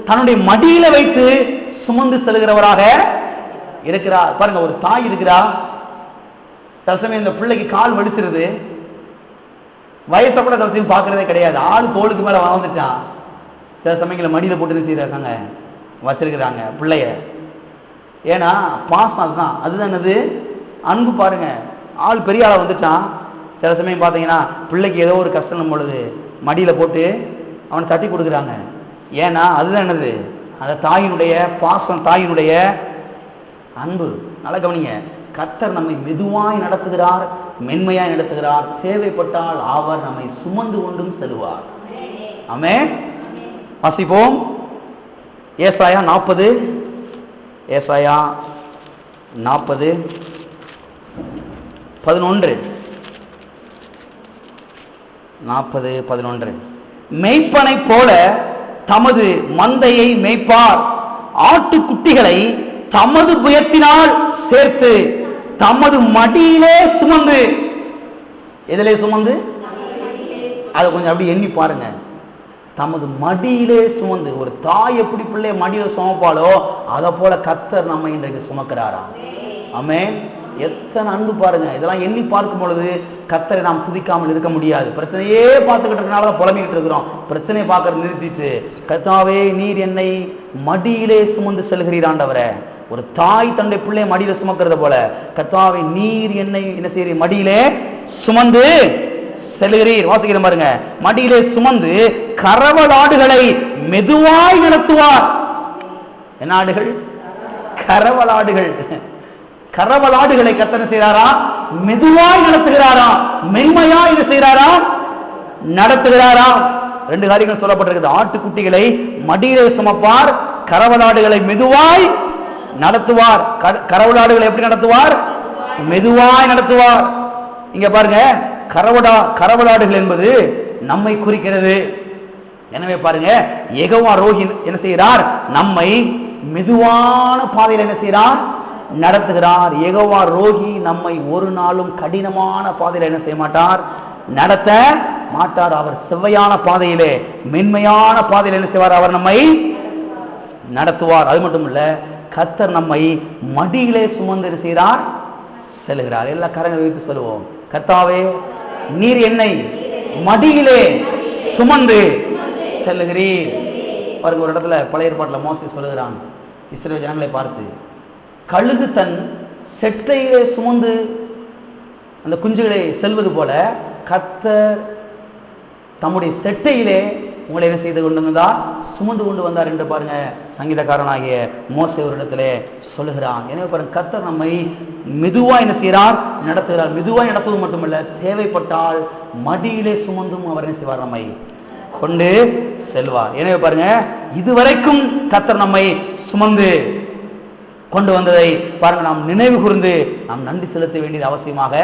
தன்னுடைய மடியில வைத்து சுமந்து செல்லுகிறவராக இருக்கிறார். பாருங்க, ஒரு தாய் இருக்கிறா, சில சமயம் இந்த பிள்ளைக்கு கால் வலிச்சிருது, வயசை கூட சில சமயம் பார்க்கறதே கிடையாது, ஆள் தோளுக்கு மேல வந்துட்டான், சில சமயங்களை மடியில போட்டு செய்யறாங்க வச்சிருக்கிறாங்க பிள்ளைய. ஏன்னா பாசம் அதுதான் என்னது அன்பு. பாருங்க, ஆள் பெரிய ஆளை வந்துட்டான், சில சமயம் பார்த்தீங்கன்னா பிள்ளைக்கு ஏதோ ஒரு கஷ்டம் பொழுது மடியில போட்டு அவனை தட்டி கொடுக்குறாங்க. ஏன்னா அதுதான் என்னது அந்த தாயினுடைய பாசம், தாயினுடைய அன்பு. நல்லா கவனிங்க, கர்த்தர் நம்மை மெதுவாய் நடத்துகிறார், மென்மையாய் நடத்துகிறார். தேவைப்பட்டால் அவர் நம்மை சுமந்து கொண்டும் செல்வார். ஆமென். வாசிப்போம் ஏசாயா 40, ஏசாயா 40 11. 40:11. மெய்ப்பனை போல தமது மந்தையை மேய்ப்பார், ஆட்டுக்குட்டிகளை தமது புயத்தினால் சேர்த்து தமது மடியிலே சுமந்து. எதிலே சுமந்து? அதை கொஞ்சம் அப்படி எண்ணி பாருங்க. தமது மடியிலே சுமந்து. ஒரு தாய் எப்படி பிள்ளைய மடியில சுமப்பாளோ அதை போல கர்த்தர் நம்ம இன்றைக்கு சுமக்கிறாரா. ஆமென். எத்தனை அன்பு பாருங்க. இதெல்லாம் எண்ணி பார்க்கும் பொழுது கர்த்தரை நாம் துதிக்காமல் இருக்க முடியாது. பிரச்சனையே பார்த்துக்கிட்டு இருக்கனால புலம்பிக்கிட்டு இருக்கிறோம். பிரச்சனையை பார்க்கறது நிறுத்திட்டு, கர்த்தாவே நீர் என்னை மடியிலே சுமந்து செல்கிறீர் ஆண்டவரே. ஒரு தாய் தன்னுடைய பிள்ளையை மடியில சுமக்கிறத போல கர்த்தாவே நீர் என்னை என்ன செய்கிறீர், மடியிலே சுமந்து செல்கிறீர். வாசிக்கிறேன் பாருங்க, மடியிலே சுமந்து கரவலாடுகளை மெதுவாய் நடத்துவார். என்ன ஆடுகள்? கரவலாடுகள். கரவலாடுகளை கர்த்தர் செய்கிறாரா? மெதுவாய் நடத்துகிறாரா, மென்மையா இது செய்கிறாரா, நடத்துகிறாரா. ரெண்டு காரியங்கள் சொல்லப்பட்டிருக்கிறது. ஆட்டுக்குட்டிகளை மடியிலே சுமப்பார், கரவலாடுகளை மெதுவாய் நடத்துவார். கரவலாடுகளை எப்படி நடத்துவார்? மெதுவாய் நடத்துவார். இங்க பாருங்க, கரவலாடுகள் என்பது நம்மை குறிக்கிறது. எனவே பாருங்க, யெகோவா ரோஹி என்ன செய்கிறார்? நம்மை மெதுவான பாதையில் என்ன செய்கிறார்? நடத்துகிறார். யெகோவா ரோஹி நம்மை ஒரு நாளும் கடினமான பாதையில் என்ன செய்ய மாட்டார்? நடத்த மாட்டார். அவர் செவ்வையான பாதையிலே, மென்மையான பாதையில் என்ன செய்வார்? அவர் நம்மை நடத்துவார். அது மட்டும் இல்ல, கர்த்தர் நம்மை மடியிலே சுமந்து என்ன செய்கிறார்? செல்கிறார். எல்லா கரங்களை வைத்து சொல்லுவோம், கர்த்தாவே நீர் என்னை மடியிலே சுமந்து செல்கிறீர். பாருங்க, ஒரு இடத்துல பழைய ஏற்பாட்டில் மோசே சொல்லுகிறான் இஸ்ரவேல் ஜனங்களை பார்த்து, கழுகு தன் செட்டையிலே சுமந்து அந்த குஞ்சுகளை செல்வது போல கர்த்தர் தம்முடைய செட்டையிலே உங்களை என்ன செய்து கொண்டு வந்தார்? சுமந்து கொண்டு வந்தார் என்று பாருங்க சங்கீதக்காரனாகிய மோசே ஒரு இடத்திலே சொல்லுகிறான். எனவே பாருங்க, கர்த்தர் நம்மை மெதுவா என்ன செய்கிறார்? நடத்துகிறார். மெதுவாய் நடத்துவது மட்டுமல்ல, தேவைப்பட்டால் மடியிலே சுமந்தும் அவர் என்ன செய்வார்? நம்மை கொண்டு செல்வார். எனவே பாருங்க, இதுவரைக்கும் கர்த்தர் நம்மை சுமந்து கொண்டு வந்ததை பாருங்க, நாம் நினைவு கூர்ந்து நாம் நன்றி செலுத்த வேண்டியது அவசியமாக.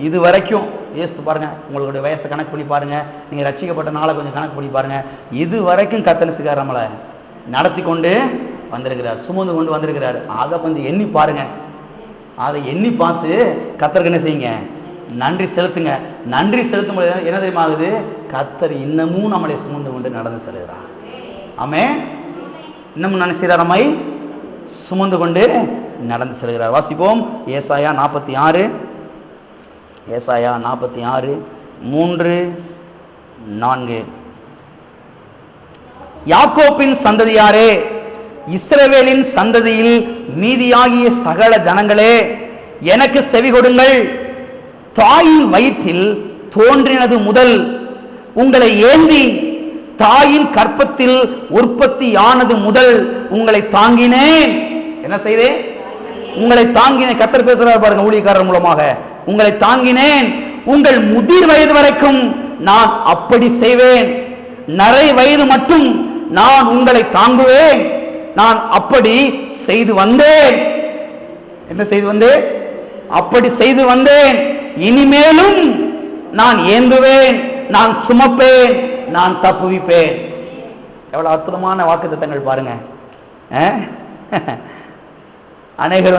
இது வரைக்கும் யோசித்து பாருங்க, உங்களுடைய வயசை கணக்கு பண்ணி பாருங்க, நீங்க ரட்சிக்கப்பட்ட நாளை கொஞ்சம் கணக்கு பண்ணி பாருங்க. இது வரைக்கும் கர்த்தர் நம்மளை நடத்தி கொண்டு வந்திருக்கிறார், சுமந்து கொண்டு வந்திருக்கிறார். அதை கொஞ்சம் எண்ணி பாருங்க. அதை எண்ணி பார்த்து கர்த்தருக்கு என்ன செய்யுங்க? நன்றி செலுத்துங்க. நன்றி செலுத்தும் போது என்ன தெரியுமா ஆகுது? கர்த்தர் இன்னமும் நம்மளை சுமந்து கொண்டு நடந்து செல்கிறார். ஆமென். இன்னமும் என்ன செய்கிறார்? நம்மை சுமந்து கொண்டு நடந்து செல்கிறார். வாசிப்போம் ஏசாயா 46, ஏசாயா 46 3, 4. யாக்கோப்பின் சந்ததியாரே, இஸ்ரவேலின் சந்ததியில் மீதியாகிய சகல ஜனங்களே, எனக்கு செவி கொடுங்கள். தாயின் வயிற்றில் தோன்றினது முதல் உங்களை ஏந்தி தாயின் கற்பத்தில் உற்பத்தி ஆனது முதல் உங்களை தாங்கினேன். என்ன செய்தேன்? உங்களை தாங்கினேன். கர்த்தர் பேசுறார் பாருங்க ஊழியக்காரர் மூலமாக. உங்களை தாங்கினேன். உங்கள் முதிர் வயது வரைக்கும் நான் அப்படி செய்வேன். நரை வயது மட்டும் நான் உங்களை தாங்குவேன். நான் அப்படி செய்து வந்தேன். என்ன செய்து வந்தேன்? அப்படி செய்து வந்தேன். இனிமேலும் நான் ஏந்துவேன், நான் சுமப்பேன், நான் தப்புவிப்பேன். எவ்வளவு அற்புதமான வாக்குத்தத்தங்கள் பாருங்க. அநேகர்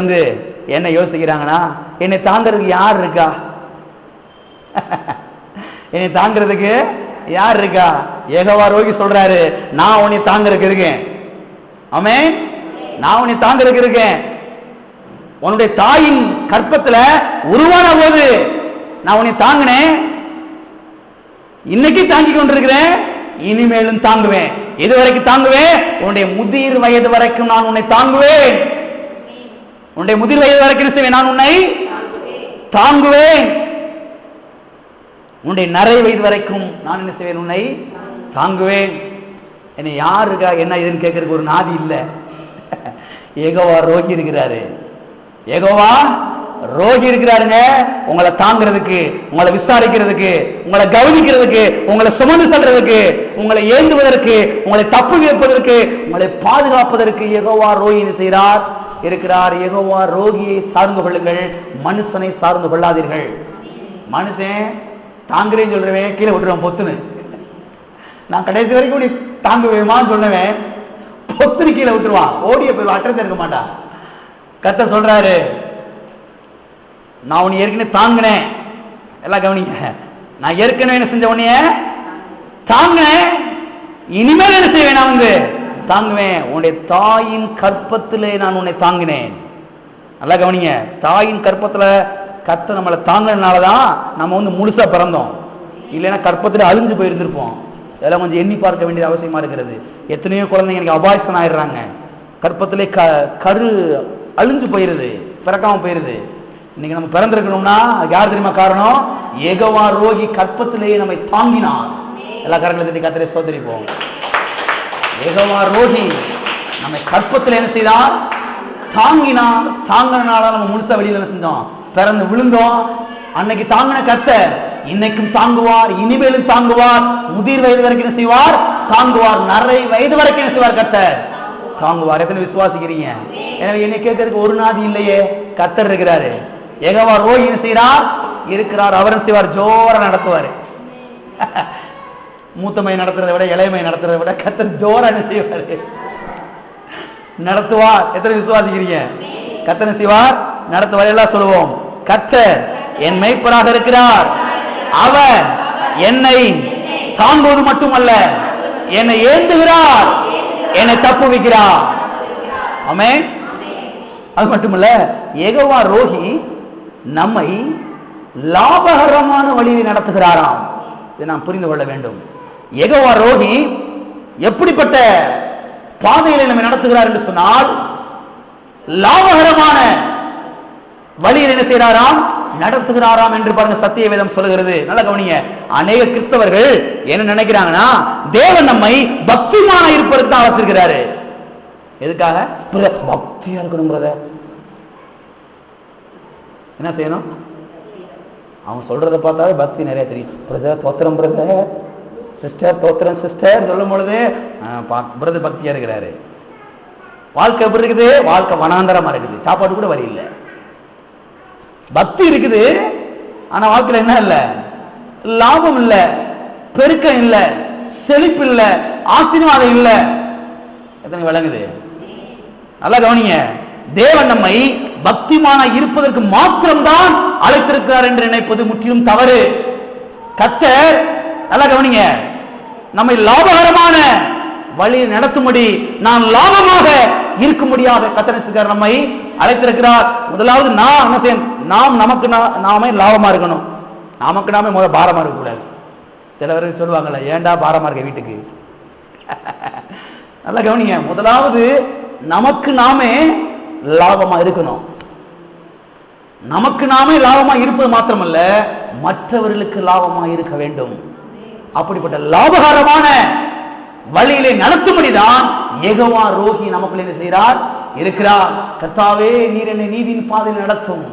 என்ன யோசிக்கிறாங்கன்னா, என்னை தாங்கிறதுக்கு யார் இருக்கா? என்னை தாங்கிறதுக்கு யார் இருக்கா? யெகோவா ரோகி சொல்றாரு, நான் உன்னை தாங்கிறதுக்கு இருக்கேன். ஆமென். நான் உன்னை தாங்கிறதுக்கு இருக்கேன். உன்னுடைய தாயின் கற்பத்துல உருவான போது நான் உன்னை தாங்கினேன், இன்னைக்கு தாங்கி கொண்டிருக்கிறேன், இனிமேலும் தாங்குவேன். எது வரைக்கும் தாங்குவேன்? உன்னுடைய முதிர் வயது வரைக்கும் நான் உன்னை தாங்குவேன். உன்னுடைய முதிர் வயது வரைக்கும் செய்வேன், நான் உன்னை தாங்குவேன். உன்னுடைய நரை வயது வரைக்கும் நான் என்ன செய்வேன்? உன்னை தாங்குவேன். என்னை யாருக்கா என்ன இதுன்னு கேட்கறதுக்கு ஒரு நாதி இல்லை. யெகோவா ரோகி இருக்கிறாரு. யெகோவா ரோகி இருக்கிறாருங்க. உங்களை தாங்கிறதுக்கு, உங்களை விசாரிக்கிறதுக்கு, உங்களை கவனிக்கிறதுக்கு, உங்களை சுமந்து செல்றதுக்கு, உங்களை ஏந்துவதற்கு, உங்களை தப்பு வைப்பதற்கு, உங்களை பாதுகாப்பதற்கு யெகோவா ரோகி செய்கிறார், இருக்கிறார். யெகோவா ரோகியை சார்ந்து கொள்ளுங்கள், மனுஷனை சார்ந்து கொள்ளாதீர்கள். மனுஷன் தாங்குறேன்னு சொல்றேன், கீழே விட்டுருவேன் பொத்துன்னு. நான் கடைசி வரைக்கும் நீ தாங்குவேமான்னு சொன்னவன் பொத்துன்னு கீழே விட்டுருவான், ஓடிய போய் அட்ரஸ் இருக்க மாட்டான். கர்த்தர் சொல்றாரு, நான் உன்னை ஏற்கனவே தாங்கினேன். எல்லாம் கவனிங்க, நான் ஏற்கனவே என்ன செஞ்ச உன்னைய தாங்கினேன், இனிமேல் என்ன செய்வேன்? நான் தாங்குவேன். உன்னுடைய தாயின் கற்பத்திலே நான் உன்னை தாங்கினேன். நல்லா கவனிங்க, தாயின் கற்பத்துல கர்த்தர் நம்மளை தாங்கினாலதான் நம்ம முழுசா பிறந்தோம். இல்லைன்னா கற்பத்துல அழிஞ்சு போயிருந்திருப்போம். இதெல்லாம் கொஞ்சம் எண்ணி பார்க்க வேண்டியது அவசியமா இருக்கிறது. எத்தனையோ குழந்தைங்க எனக்கு அபாயசன் ஆயிடுறாங்க, கற்பத்திலே கரு அழிஞ்சு போயிருது, பிறக்காம போயிருது. இன்னைக்கு நம்ம பிறந்திருக்கணும்னா யார் தெரியுமா காரணம்? யெகோவா ரோகி கற்பத்திலேயே நம்மை தாங்கினார். எல்லா கரங்களை தட்டி கர்த்தரை ஸ்தோத்திரிப்போம். யெகோவா ரோகி நம்மை கற்பத்தில் என்ன செய்தார்? தாங்கினார். தாங்கினால நம்ம முழுசா வெளியில என்ன செஞ்சோம்? பிறந்து விழுந்தோம். அன்னைக்கு தாங்கின கர்த்தர் இன்னைக்கும் தாங்குவார், இனிமேலும் தாங்குவார். முதிர் வயது வரைக்கும் என்ன செய்வார்? தாங்குவார். நரை வயது வரைக்கும் என்ன செய்வார்? கர்த்தர் தாங்குவார். எத்தனை விசுவாசிக்கிறீங்க? எனவே என்னை கேட்கறதுக்கு ஒரு நாதி இல்லையே, கர்த்தர் இருக்கிறாரு. யெகோவா ரோகி என்ன செய்கிறார்? இருக்கிறார். அவரும் செய்வார், ஜோர நடத்துவார். மூத்தமை நடத்துறதை விட இளையமை நடத்துறதை விட கர்த்தர் ஜோர என்ன செய்வார்? நடத்துவார். எத்தனை விசுவாசிக்கிறீங்க? கர்த்தர் செய்வார், நடத்துவார். எல்லாம் சொல்லுவோம், கர்த்தர் என் மேய்ப்பராக இருக்கிறார், அவர் என்னை தாங்குவது மட்டுமல்ல, என்னை ஏந்துகிறார், என்னை தப்புவிக்கிறார். ஆமென். அது மட்டுமல்ல, யெகோவா ரோகி நம்மை லாபகரமான வழியை நடத்துகிறாராம். இதை நாம் புரிந்து கொள்ள வேண்டும். யெகோவா ரோகி எப்படிப்பட்ட பாதையில நம்மை நடத்துகிறார் என்று சொன்னால், லாபகரமான வழியில் என்ன செய்கிறாராம்? நடத்துகிறாராம் என்று பாருங்க, சத்திய வேதம் சொல்லுகிறது. நல்ல கவனிங்க. அநேக கிறிஸ்தவர்கள் என்ன நினைக்கிறாங்கன்னா, தேவன் நம்மை பக்திமான இருப்பதற்கு தான் வச்சிருக்கிறாரு. எதுக்காக? பக்தியா இருக்கணும் பிரதர். என்ன செய்யணும்? அவன் சொல்றதை பார்த்தாவே பக்தி நிறைய தெரியும். பிரதர் தோத்திரம், பிரதர் சிஸ்டர் தோத்திரம், சிஸ்டர் சொல்லும் பொழுது பிரதர் பக்தியா இருக்கிறாரு. வாழ்க்கை எப்படி இருக்குது? வாழ்க்கை வனாந்தரமா இருக்குது, சாப்பாடு கூட வரி இல்லை. பக்தி இருக்குது, ஆனா வாழ்க்கையில என்ன இல்ல? லாபம் இல்ல, பெருக்கம் இல்ல, செழிப்பு இல்ல, ஆசீர்வாதம் இல்ல. எத்தனை விளங்குது? நல்லா கவனிங்க. தேவன் நம்மை பக்திமான இருப்பதற்கு மாத்திரம்தான் அழைத்திருக்கிறார் என்று நினைப்பது முற்றிலும் தவறு. கர்த்தர், நல்லா கவனிங்க, நம்மை லாபகரமான வழியை நடத்தும்படி நான் லாபமாக இருக்கும்படியாக கர்த்தர் நம்மை அழைத்திருக்கிறார். முதலாவது நாம் நமக்கு நாமே லாபமா இருக்கணும். நமக்கு நாமே முதல் பாரமா இருக்க கூடாது. சில பேருக்கு சொல்லுவாங்கல்ல, ஏண்டா பாரமா இருக்க வீட்டுக்கு. நல்லா கவனிங்க, முதலாவது நமக்கு நாமே லாபமா இருக்கணும். நமக்கு நாமே லாபமா இருப்பது மாத்திரமல்ல, மற்றவர்களுக்கு லாபமா இருக்க வேண்டும். அப்படிப்பட்ட லாபகரமான வழியிலே நடத்தும்படிதான் யெகோவா ரோகி நமக்குள்ள என்ன செய்கிறார்? இருக்கிறார். கர்த்தாவே, நீர் என்னை நீதியின் பாதையில் நடத்தும்,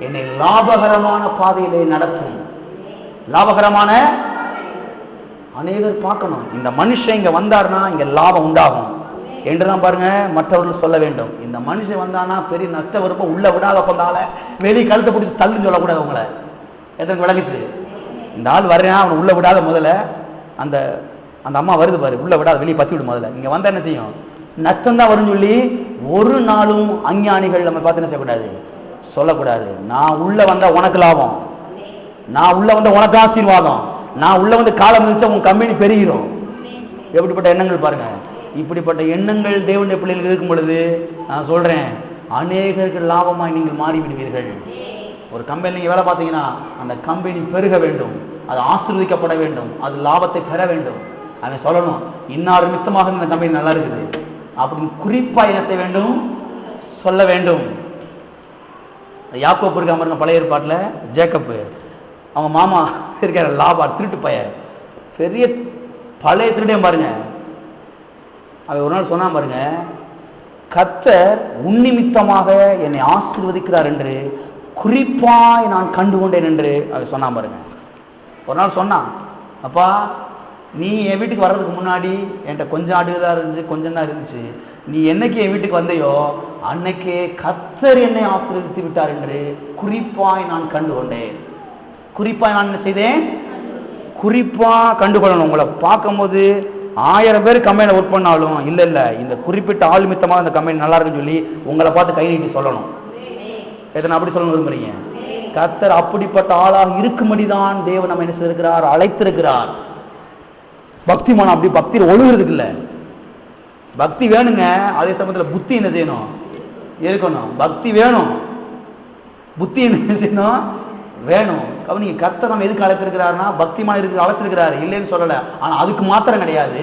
என்னை லாபகரமான பாதையிலே நடத்தும். லாபகரமான அநேகர் பார்க்கணும், இந்த மனுஷன் இங்க வந்தார்னா இங்க லாபம் உண்டாகும் என்றுதான் பாருங்க மற்றவர்கள் சொல்ல வேண்டும். இந்த மனுஷன் வந்தானா பெரிய நஷ்டம் வருப்ப உள்ள விடாத கொண்டால வெளியே கழுத்தை பிடிச்சி தள்ளுன்னு சொல்லக்கூடாது. உங்களை எத்தனை விளங்குச்சு? இந்த ஆள் வர்றேன் அவனை உள்ள விடாத, முதல்ல அந்த அந்த அம்மா வருது பாரு, உள்ள விடாத, வெளியே பத்தி விடும், முதல்ல இங்க வந்தா என்ன செய்யும், நஷ்டம் தான் வரும்னு சொல்லி ஒரு நாளும் அஞ்ஞானிகள் நம்ம பார்த்து என்ன செய்யக்கூடாது, சொல்லக்கூடாது. நான் உள்ள வந்தா உனக்கு லாபம், நான் உள்ள வந்த உனக்கு ஆசீர்வாதம், நான் உள்ள வந்து காலம் நினைச்சா உன் கம்பெனி பெருகிரும். எப்படிப்பட்ட எண்ணங்கள் பாருங்க. இப்படிப்பட்ட எண்ணங்கள் தேவனுடைய பிள்ளைகள் இருக்கும் பொழுது நான் சொல்றேன், அநேகருக்கு லாபமாய் நீங்கள் மாறிவிடுவீர்கள். ஒரு கம்பெனி நீங்க வேலை பார்த்தீங்கன்னா அந்த கம்பெனி பெருக வேண்டும், அது ஆசீர்வதிக்கப்பட வேண்டும், அது லாபத்தை பெற வேண்டும். அவன் சொல்லணும், இன்னார் நிமித்தமாக இந்த கம்பெனி நல்லா இருக்குது அப்படின்னு குறிப்பா என்ன செய்ய வேண்டும், சொல்ல வேண்டும். யாக்கோப்பு இருக்க பாருங்க, பழைய ஏற்பாட்டுல ஜேக்கப்பு, அவங்க மாமா இருக்கிற லாபா திருட்டு பையன், பெரிய பழைய திருடே பாருங்க. அவன் ஒரு நாள் சொன்னா பாருங்க, கர்த்தர் உன்னிமித்தமாக என்னை ஆசீர்வதிக்கிறார் என்று குறிப்பாய் நான் கண்டு கொண்டேன் என்று அவன் சொன்னான் பாருங்க. ஒரு நாள் சொன்னான், அப்பா நீ என் வீட்டுக்கு வர்றதுக்கு முன்னாடி என்கிட்ட கொஞ்சம் ஆடுதான் இருந்துச்சு, கொஞ்சம் தான் இருந்துச்சு, நீ என்னைக்கு என் வீட்டுக்கு வந்தையோ அன்னைக்கே கர்த்தர் என்னை ஆசீர்வதித்து விட்டார் என்று குறிப்பாய் நான் கண்டு கொண்டேன். குறிப்பாய் நான் என்ன செய்தேன், குறிப்பா கண்டுகொள்ளணும். உங்களை பார்க்கும்போது 1000 பேர் கம்பெனியில் ஒர்க் பண்ணாலும் இல்ல இந்த குறிப்பிட்ட ஆள் மித்தமாக இந்த கம்பெனி நல்லா இருக்குன்னு சொல்லி உங்களை பார்த்து கை நீட்டி சொல்லணும். எத்தனை அப்படி சொல்ல விரும்புறீங்க? கர்த்தர் அப்படிப்பட்ட ஆளாக இருக்கும்படிதான் தேவன் நம்ம என்ன செய்திருக்கிறார், அழைத்திருக்கிறார். பக்திமானம் அப்படி பக்தியில் ஒழுகுறதுக்கு இல்ல, பக்தி வேணுங்க, அதே சமயத்தில் புத்தி என்ன செய்யணும், இருக்கணும். பக்தி வேணும், புத்தி என்ன செய்யணும், வேணும். கவனிங்க, கர்த்தர் நம்ம எதுக்கு அழைத்திருக்கிறாருன்னா பக்திமான இருக்கு அழைச்சிருக்கிறாரு, இல்லைன்னு சொல்லல. ஆனா அதுக்கு மாத்திரம் கிடையாது,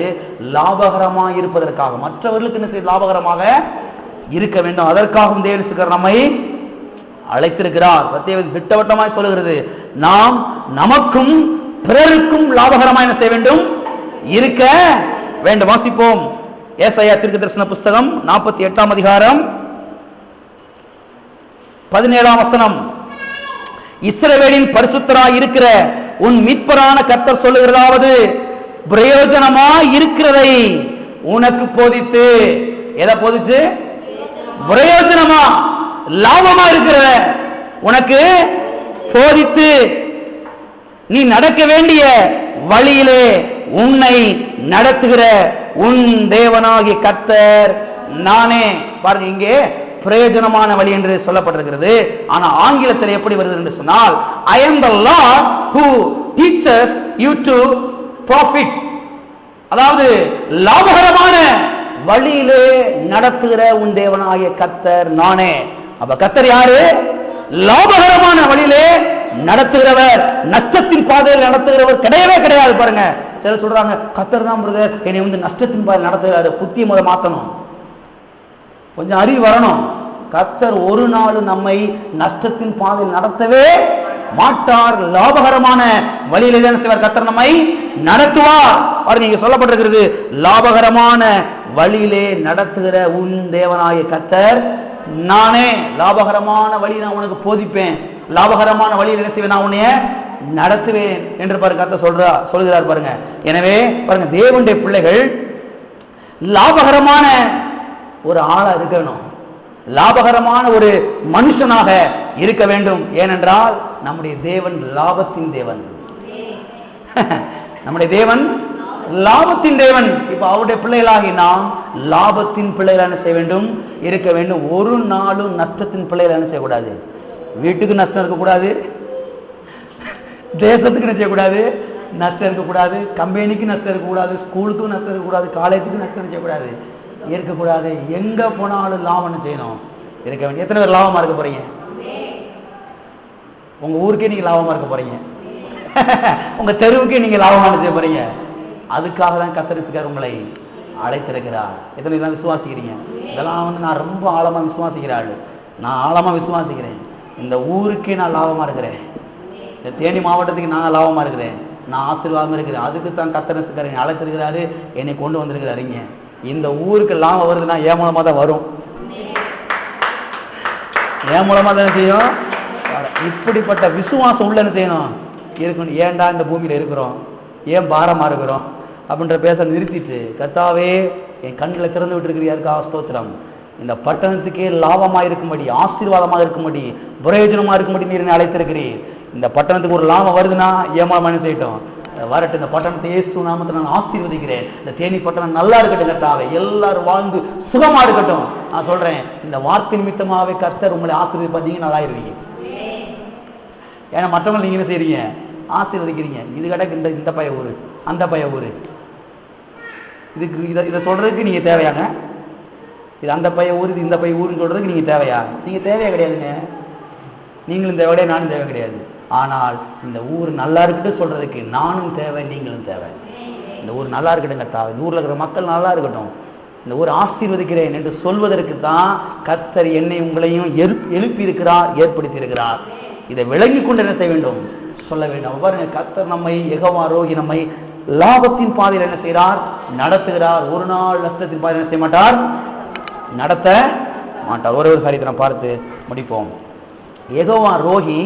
லாபகரமா இருப்பதற்காக, மற்றவர்களுக்கு என்ன செய்ய லாபகரமாக இருக்க வேண்டும், அதற்காகவும் தேவன் நம்மை அழைத்திருக்கிறார். சத்தியவேதம் திட்டவட்டமாய் சொல்லுகிறது, நாம் நமக்கும் பிறருக்கும் லாபகரமாக என்ன செய்ய வேண்டும், இருக்க வேண்டும். வாசிப்போம், ஏசாயா தீர்க்கதரிசன புஸ்தகம் 48ஆம் அதிகாரம் 17ஆம் வசனம். இஸ்ரவேலின் பரிசுத்தராய் இருக்கிற உன் மீட்பரான கர்த்தர் சொல்லுகிறதாவது, பிரயோஜனமாய் இருக்கிறதை உனக்கு போதித்து. எதை போதிச்சு? பிரயோஜனமா லாபமா இருக்கிறத உனக்கு போதித்து, நீ நடக்க வேண்டிய வழியிலே உன்னை நடத்துகிற உன் தேவனாகிய கர்த்தர் நானே. பாருங்க, இங்கே பிரயோஜனமான வழி என்று சொல்லப்பட்டிருக்கிறது. ஆனா ஆங்கிலத்தில் எப்படி வருது என்று சொன்னால், I am the Lord who teaches you to profit. அதாவது லாபகரமான வழியிலே நடத்துகிற உன் தேவனாகிய கர்த்தர் நானே. அப்ப கர்த்தர் யாரு? லாபகரமான வழியிலே நடத்துகிறவர், நஷ்டத்தின் பாதையில் நடத்துகிறவர் கிடையவே கிடையாது. பாருங்க, சிலர் சொல்றாங்க கர்த்தர் தான் பிரதர் என்னை வந்து நஷ்டத்தின் பாதையில் நடத்துகிறாரு. புத்தியை முத மாத்தணும், கொஞ்சம் அறிவு வரணும். கர்த்தர் ஒரு நாள் நம்மை நஷ்டத்தின் பாதையில் நடத்தவே மாட்டார். லாபகரமான வழியிலே தான் செய்வார், கர்த்தர் நம்மை நடத்துவார். பாருங்க, இங்க சொல்லப்பட்டிருக்கிறது, லாபகரமான வழியிலே நடத்துகிற உன் தேவனாகிய கர்த்தர் நானே. லாபகரமான வழி நான் உனக்கு போதிப்பேன், லாபகரமான வழியில் என்ன செய்வேன், நான் உன்னைய நடத்துவேன் என்று பாருங்க கர்த்தர் சொல்கிறார். பாருங்க, எனவே பாருங்க, தேவனுடைய பிள்ளைகள் லாபகரமான ஒரு ஆளா இருக்கணும், லாபகரமான ஒரு மனுஷனாக இருக்க வேண்டும். ஏனென்றால் நம்முடைய தேவன் லாபத்தின் தேவன். நம்முடைய தேவன் லாபத்தின் தேவன். இப்ப அவருடைய பிள்ளைகளாகி நாம் லாபத்தின் பிள்ளைகள் என்ன செய்ய வேண்டும், இருக்க வேண்டும். ஒரு நாளும் நஷ்டத்தின் பிள்ளைகள் என்ன செய்யக்கூடாது. வீட்டுக்கு நஷ்டம் இருக்கக்கூடாது, தேசத்துக்கு என்ன செய்யக்கூடாது, நஷ்டம் இருக்கக்கூடாது, கம்பெனிக்கு நஷ்டம் இருக்கக்கூடாது, ஸ்கூலுக்கும் நஷ்டம் இருக்கக்கூடாது, காலேஜுக்கு நஷ்டம் செய்யக்கூடாது, இருக்கக்கூடாது. எங்க போனாலும் லாபம் செய்யணும், இருக்க வேண்டும். எத்தனை பேர் லாபமா இருக்க போறீங்க? உங்க ஊருக்கே நீங்க லாபமா இருக்க போறீங்க, உங்க தெருவுக்கே நீங்க லாபமான செய்ய போறீங்க. அதுக்காக தான் கர்த்தர் உங்களை அழைத்திருக்கிறார். எத்தனை இதெல்லாம் விசுவாசிக்கிறீங்க? இதெல்லாம் வந்து நான் ரொம்ப ஆழமா விசுவாசிக்கிறாள். நான் ஆழமா விசுவாசிக்கிறேன். இந்த ஊருக்கே நான் லாபமா இருக்கிறேன், இந்த தேனி மாவட்டத்துக்கு நான் லாபமா இருக்கிறேன், நான் ஆசீர்வாதமா இருக்கிறேன். அதுக்கு தான் கர்த்தர் அழைத்திருக்கிறாரு, என்னை கொண்டு வந்திருக்கிறாருங்க. இந்த ஊருக்கு லாபம் வருதுன்னா என் மூலமா தான் வரும், என் மூலமா தான் செய்யும். இப்படிப்பட்ட விசுவாசம் உள்ள என்ன செய்யணும், இருக்கணும். ஏன்டா இந்த பூமியில இருக்கிறோம், ஏன் பாரமா இருக்கிறோம் அப்படின்ற பேச நிறுத்திட்டு, கர்த்தாவே என் கண்களை திறந்து விட்டு இருக்கிறீருக்கா ஸ்தோத்திரம், இந்த பட்டணத்துக்கே லாபமாக இருக்கும்படி, ஆசீர்வாதமாக இருக்கும்படி, பிரயோஜனமாக இருக்கும்படி நீர் அழைத்திருக்கிறீர். இந்த பட்டணத்துக்கு ஒரு லாபம் வருதுன்னா ஏமாளம் என்ன செய்யட்டும், வரட்டும். இந்த பட்டணத்தை இயேசு நாமத்தை நான் ஆசீர்வதிக்கிறேன். இந்த தேனி பட்டணம் நல்லா இருக்கட்டும் கர்த்தாவே, எல்லாரும் வாழ்ந்து சுகமா இருக்கட்டும். நான் சொல்றேன், இந்த வார்த்தை நிமித்தமாவே கர்த்தர் உங்களை ஆசீர்வதிப்பீங்க, நல்லா இருவீங்க. ஏன்னா மற்றவங்க நீங்க என்ன செய்றீங்க, ஆசீர்வதிக்கிறீங்க. இது கிடக்கு இந்த பைய ஊரு, அந்த பைய ஊரு, இதுக்கு இதை சொல்றதுக்கு நீங்க தேவையாங்க? இது அந்த பைய ஊரு, இது இந்த பைய ஊருன்னு சொல்றதுக்கு நீங்க தேவையா? நீங்க தேவையா கிடையாதுங்க. நீங்களும் தேவை கிடையாது, நானும் தேவை கிடையாது. ஆனால் இந்த ஊர் நல்லா இருக்கட்டும் சொல்றதுக்கு நானும் தேவை, நீங்களும் தேவை. இந்த ஊர் நல்லா இருக்கட்டும் கர்த்தாவே, இந்த ஊர்ல இருக்கிற மக்கள் நல்லா இருக்கட்டும், இந்த ஊர் ஆசீர்வதிக்கிறேன் என்று சொல்வதற்கு தான் கர்த்தர் என்னை உங்களையும் எழுப்பி இருக்கிறார், ஏற்படுத்தி இருக்கிறார். இதை விளங்கி கொண்டு என்ன செய்ய வேண்டும், சொல்ல வேண்டும். பாருங்க, கர்த்தர் நம்மை யெகோவா ரோகி நம்மை லாபத்தின் பாதையில் என்ன செய்கிறார், நடத்துகிறார். ஒரு நாள் நஷ்டத்தின் பாதையில் என்ன செய்ய மாட்டார், நடத்த மாட்டார். ஒரே ஒரு காரியத்தை நாம் பார்த்து முடிப்போம். யெகோவா ரோகி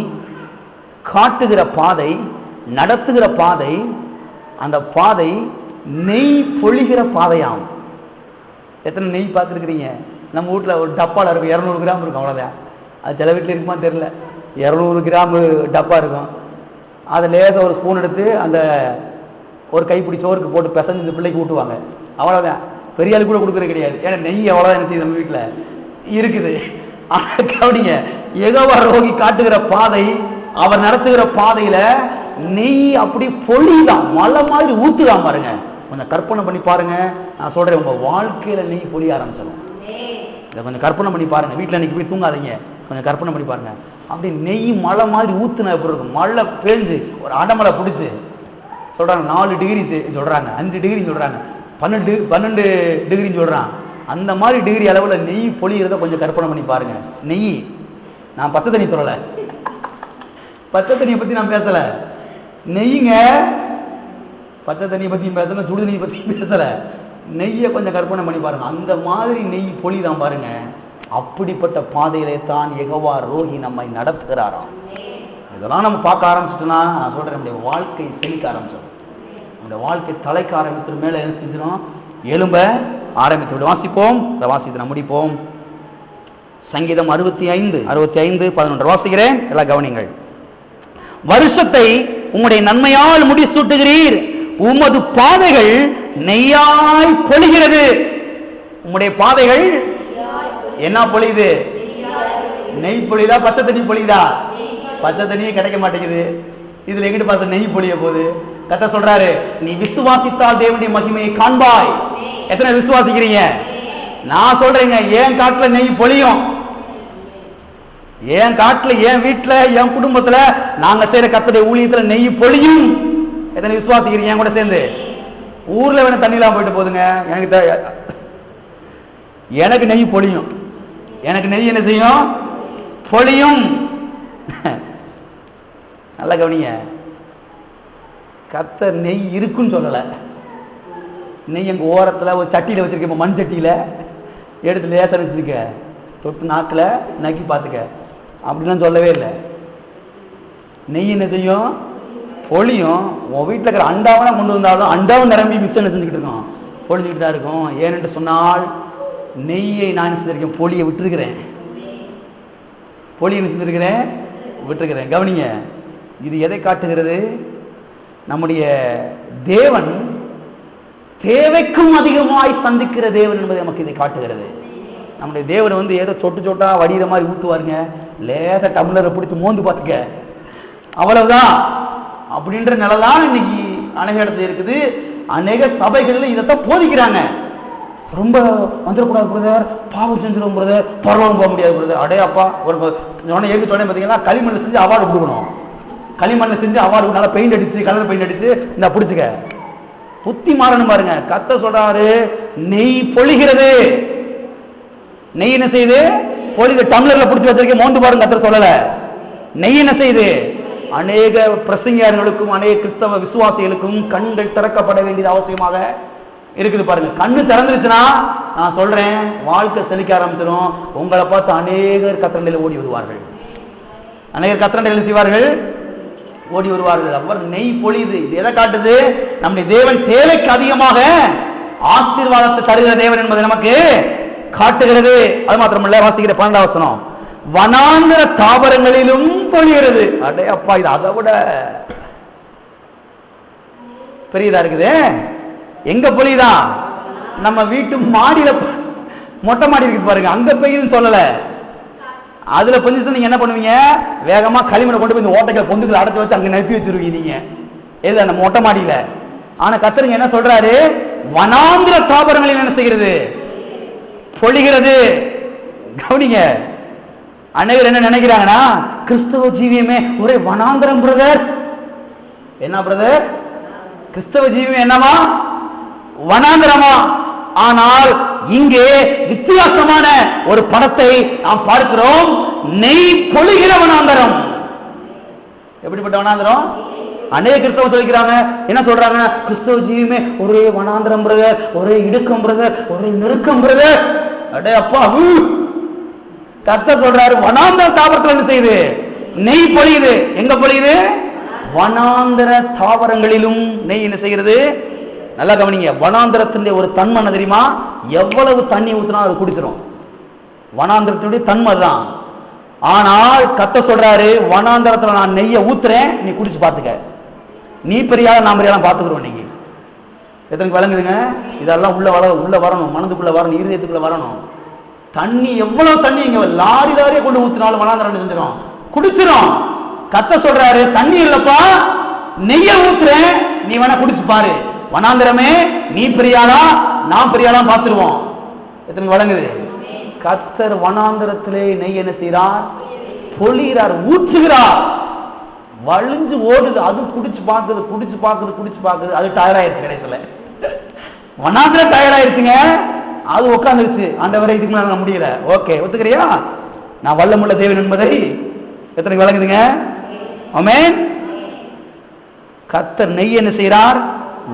காட்டுகிற பாதை, நடத்துகிற பாதை, அந்த பாதை நெய் பொழிகிற பாதையாம். எத்தனை நெய் பார்த்துருக்கிறீங்க? நம்ம வீட்டில் ஒரு டப்பாவில் இருக்கும், 200 கிராம் இருக்கும், அவ்வளோதான். அது சில வீட்டில் இருக்குமா தெரியல, 200 கிராம் டப்பா இருக்கும். அதை லேசாக ஒரு ஸ்பூன் எடுத்து அந்த ஒரு கைப்பிடி சோறுக்கு போட்டு பிசைஞ்சு இந்த பிள்ளைக்கு ஊட்டுவாங்க, அவ்வளோதான். பெரிய ஆளு கூட கொடுக்குறது கிடையாது. ஏன்னா நெய் அவ்வளோதான் என்ன செய்யுது நம்ம வீட்டில் இருக்குது. கவனிங்க, யெகோவா ரோகி காட்டுகிற பாதை, அவர் நடத்துகிற பாதையில நெய் அப்படி பொழிதான், மழை மாதிரி ஊத்துதான். பாருங்க, கொஞ்சம் கற்பனை பண்ணி பாருங்க. நான் சொல்றேன், உங்க வாழ்க்கையில நெய் பொழிய ஆரம்பிச்சிடும். இதை கொஞ்சம் கற்பனை பண்ணி பாருங்க. வீட்டில் இன்னைக்கு போய் தூங்காதீங்க, கொஞ்சம் கற்பனை பண்ணி பாருங்க. அப்படி நெய் மழை மாதிரி ஊத்துனா எப்படி இருக்கும்? மழை பேஞ்சு ஒரு அடமலை பிடிச்சு சொல்றாங்க 4 டிகிரி சொல்றாங்க, 5 டிகிரி சொல்றாங்க, 12 டிகிரின்னு சொல்றான். அந்த மாதிரி டிகிரி அளவுல நெய் பொழிகிறத கொஞ்சம் கற்பனை பண்ணி பாருங்க. நெய், நான் பச்சை தண்ணி சொல்லல, பச்சை தண்ணியை பத்தி நான் பேசல, நெய்ங்க. பச்சை தண்ணியை பத்தியும் பேசல, சுடு தண்ணியை பத்தியும் பேசல, நெய்யை கொஞ்சம் கற்பனை பண்ணி பாருங்க. அந்த மாதிரி நெய் பொழிதான் பாருங்க. அப்படிப்பட்ட பாதையிலே தான் யெகோவா ரோகி நம்மை நடத்துகிறாராம். இதெல்லாம் நம்ம பார்க்க ஆரம்பிச்சிட்டோம்னா நான் சொல்றேன், நம்முடைய வாழ்க்கை செழிக்க ஆரம்பிச்சிடும், நம்முடைய வாழ்க்கை தலைக்க ஆரம்பித்து மேல என்ன செஞ்சிடும், எலும்ப ஆரம்பித்து. வாசிப்போம், இந்த வாசித்து நான் முடிப்போம். சங்கீதம் 65:11 வாசிக்கிறேன், எல்லாம் கவனிங்கள். வருஷத்தை உம்முடைய நன்மையால் முடிசூட்டுகிறீர், உமது பாதைகள் நெய்யாய் பொழிகிறது. உம்முடைய பாதைகள் என்ன பொழியுது? நெய் பொழியுதா, பச்சை தண்ணி பொழியுதா? பச்சை தண்ணியே கிடைக்க மாட்டேங்குது, இதுல எங்கிட்டு பார்த்து நெய் பொழிய போகுது? கர்த்தர் சொல்றாரு, நீ விசுவாசித்தால் தேவனுடைய மகிமையை காண்பாய். எத்தனை விசுவாசிக்கிறீங்க? நான் சொல்றேங்க, என் காட்டுல நெய் பொழியும், என் காட்டுல, என் வீட்டுல, என் குடும்பத்துல, நாங்க செய்யற கர்த்தருடைய ஊழியத்துல நெய் பொழியும். எத்தனை விசுவாசிக்கிறீங்க என் கூட சேர்ந்து? ஊர்ல வேணா தண்ணி இல்லாம போயிட்டு போதுங்க, எனக்கு நெய் பொழியும். எனக்கு நெய் என்ன செய்யும்? பொழியும். நல்ல கவனிங்க, கர்த்தர் நெய் இருக்குன்னு சொல்லல. நெய் எங்க ஓரத்துல ஒரு சட்டியில வச்சிருக்க, மண் சட்டியில எடுத்து லேசா வச்சிருக்க, தொட்டு நாக்குல நக்கி பார்த்துக்க, அப்படிலாம் சொல்லவே இல்லை. நெய் என்ன செய்யும்? பொழியும். உன் வீட்டில் இருக்கிற அண்டாவெல்லாம் கொண்டு வந்தாலும் அண்டாவும் நிரம்பி மிச்சம் என்ன செஞ்சுக்கிட்டு இருக்கோம், பொழிஞ்சுக்கிட்டு தான் இருக்கும். ஏனென்று சொன்னால் நெய்யை நான் செஞ்சிருக்கேன், பொழியை விட்டுருக்கிறேன். பொழியை என்ன செஞ்சிருக்கிறேன்? விட்டுருக்கிறேன். கவனிங்க, இது எதை காட்டுகிறது? நம்முடைய தேவன் தேவைக்கும் அதிகமாய் சந்திக்கிற தேவன் என்பதை நமக்கு இதை காட்டுகிறது. நம்முடைய தேவன் வந்து ஏதோ சொட்டு சொட்டா வடிகிற மாதிரி ஊத்துவாருங்க, லேசா டம்ளரை பிடிச்சி மோந்து பார்த்துக்க, அவ்வளவுதான் அப்படின்ற நிலைதான் இன்னைக்கு அநேக இடத்துல இருக்குது. அநேக சபைகள்ல இதைத்தான் போதிக்கிறாங்க. ரொம்ப வந்துடக்கூடாது பிரதர், பாவம் செஞ்சிடும் பிரதர், பரவாயில்ல போக முடியாது பிரதர். அடே அப்பா, ஒரு ஏற்க சொன்னேன் பார்த்தீங்கன்னா, களிமண்ணில் செஞ்சு அவார்டு கொடுக்கணும். களிமண்ணில் செஞ்சு அவார்டு நல்லா பெயிண்ட் அடிச்சு, கலர் பெயிண்ட் அடிச்சு இந்த பிடிச்சிக்க, புத்தி மாறணும் பாருங்க. கர்த்தர் சொல்றாரு, நெய் பொழிகிறது. நெய் என்ன செய்யுது? பொழிது. டம்ளர்ல பிடிச்சி வச்சிருக்க, மோந்து பாருங்க. கர்த்தர் சொல்லல. நெய் என்ன செய்யுது? அநேக பிரசங்கியார்களுக்கும் அநேக கிறிஸ்தவ விசுவாசிகளுக்கும் கண்கள் திறக்கப்பட வேண்டியது அவசியமாக இருக்குது. பாருங்க, கண்ணு திறந்துருச்சுன்னா நான் சொல்றேன், வாழ்க்கை செழிக்க ஆரம்பிச்சிடும். உங்களை பார்த்து அநேகர் கத்திரண்டையில் ஓடி வருவார்கள். அநேகர் கத்திரண்டையில் செய்வார்கள், ஓடி வருவார்கள். அவர் நெய் பொழியுது. இது எதை காட்டுது? நம்முடைய தேவன் தேவைக்கு அதிகமாக ஆசீர்வாதத்தை தருகிற தேவன் என்பதை நமக்கு காட்டுகிறது. அது மாத்திரமல்ல, வாசிக்கிற 12ஆம் வசனம், வனாந்திர தாவரங்களிலும் பொழிகிறது. அடே அப்பா, இது அதை விட பெரியதா இருக்குது. எங்க பொழியுதா? நம்ம வீட்டு மாடியில, மொட்டை மாடி இருக்கு பாருங்க, அங்க பெய்யுதுன்னு சொல்லல. அதுல கொஞ்சம் நீங்க என்ன பண்ணுவீங்க, வேகமா களிமண்ணை கொண்டு போய் இந்த ஓட்டைகளை பொந்துக்களை அடைச்சு வச்சு அங்க நிறுத்தி வச்சிருவீங்க நீங்க, எது அந்த மொட்டை மாடியில. ஆனா கர்த்தர் என்ன சொல்றாரு, வனாந்திர தாவரங்களில் என்ன செய்கிறது, பொழிகிறது. கவனிங்க, அனைவரும் என்ன நினைக்கிறாங்கன்னா, கிறிஸ்தவ ஜீவியமே ஒரே வனாந்திரம் பிரதர். என்ன பிரதர்? கிறிஸ்தவ ஜீவியம் என்னவா? வனாந்திரமா? ஆனால் இங்கே வித்தியாசமான ஒரு படத்தை நாம் பார்க்கிறோம். நெய் பொழிகிற வனாந்தரம். எப்படிப்பட்ட வனாந்தரம்? அநேக கிறிஸ்தவ சொல்லிக்கிறாங்க, என்ன சொல்றாங்க, கிறிஸ்தவ ஜீவியமே ஒரே வனாந்தரம் பிரதர், ஒரே இடுக்கம் பிரதர், ஒரே நெருக்கம் பிரதர். அடே அப்பா, கர்த்தர் சொல்றாரு, வனாந்தர தாவரத்தில் என்ன செய்யுது, நெய் பொழியுது. எங்க பொழியுது? வனாந்தர தாவரங்களிலும் நெய் என்ன செய்கிறது. நல்லா கவனிங்க, வனாந்தரத்தினுடைய ஒரு தன்மை என்ன தெரியுமா? எவ்வளவு தண்ணி ஊத்தினா அது குடிச்சிடும். வனாந்தரத்தினுடைய தன்மை தான். ஆனால் கர்த்தர் சொல்றாரு, வனாந்தரத்துல நான் நெய்யை ஊத்துறேன், நீ குடிச்சு பார்த்துக்க. நீ பெரியால நான் பெரியாலும் பார்த்துக்கிறோம். இன்னைக்கு எத்தனை விளங்குதுங்க? இதெல்லாம் உள்ள வரணும், மனதுக்குள்ள வரணும், இருதயத்துக்குள்ள வரணும். தண்ணி, எவ்வளவு தண்ணி இங்க லாரி லாரியே கொண்டு ஊத்தினாலும் வனாந்தரம் செஞ்சிடும், குடிச்சிடும். கர்த்தர் சொல்றாரு, தண்ணி இல்லப்பா, நெய்ய ஊத்துறேன், நீ வேணா குடிச்சு பாரு. வனாந்தரமே, நீ பெரியாளா நான் பெரியாளா பார்த்துருவோம். எத்தனை வழங்குது? கர்த்தர் வனாந்தரத்திலே நெய் என்ன செய்யறார், பொழிகிறார், ஊற்றுகிறார். வழிஞ்சு ஓடுது, அது குடிச்சு பார்க்குது, அது டயர்ட் ஆயிடுச்சு. கடைசியில வனாந்தரம் டயர்ட் ஆயிடுச்சுங்க, அது உட்காந்துருச்சு. ஆண்டவரை இதுக்கு மேல முடியல. ஓகே, ஒத்துக்கிறியா? நான் வல்லமுள்ள தேவன் என்பதை எத்தனை வழங்குதுங்க? ஆமென். கர்த்தர் நெய் என்ன செய்கிறார்,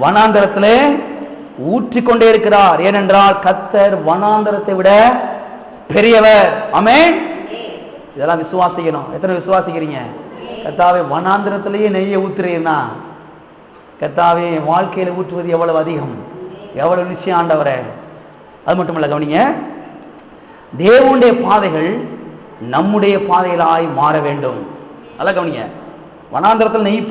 வனாந்தரத்திலே ஊற்றிக்கொண்டே இருக்கிறார். ஏனென்றால் கர்த்தர் வனாந்தரத்தை விட பெரியவர். ஆமென். இதெல்லாம் விசுவாசிக்கணும். எத்தனை விசுவாசிக்கிறீங்க? கர்த்தாவே, வனாந்தரத்திலேயே நெய்யை ஊத்துறீங்கன்னா, கர்த்தாவே வாழ்க்கையில ஊற்றுவது எவ்வளவு அதிகம், எவ்வளவு நிச்சயம் ஆண்டவரே. அது மட்டுமல்ல, கவனிங்க, தேவனுடைய பாதைகள் நம்முடைய பாதைகளாய் மாற வேண்டும். நல்லா கவனிங்க, வனாந்தரத்தில் நெய்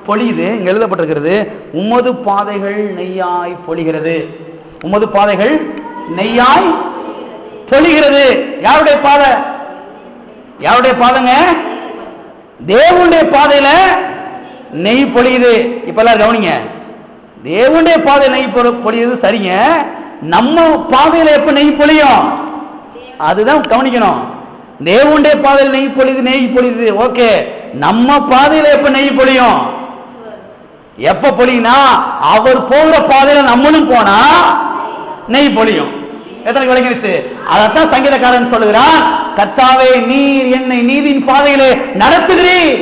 பொழியுது. இங்க எழுதப்பட்டிருக்கிறது, உமது பாதைகள் நெய்யாய் பொழிகிறது. உமது பாதைகள் நெய்யாய் பொழிகிறது. யாருடைய பாதை? யாருடைய பாதைங்க? தேவனுடைய பாதையில நெய் பொழியுது. இப்ப எல்லாரும் கவனிங்க, தேவனுடைய பாதை நெய் பொழியுது, சரிங்க. நம்ம பாதையில எப்ப நெய் பொழியும், அதுதான் கவனிக்கணும். தேவனுடைய பாதையில் நெய் பொழியுது, ஓகே. நம்ம பாதையில எப்ப நெய் பொழியும்? எப்ப பொழியும்னா, அவர் போகிற பாதையில நம்மளும் போனா நெய் பொழியும். எத்தனை விளங்கிருச்சு? அதான் சங்கீதக்காரன் சொல்லுகிறான், கர்த்தாவே நீர் என்னை நீதியின் பாதையிலே நடத்துகிறீர்.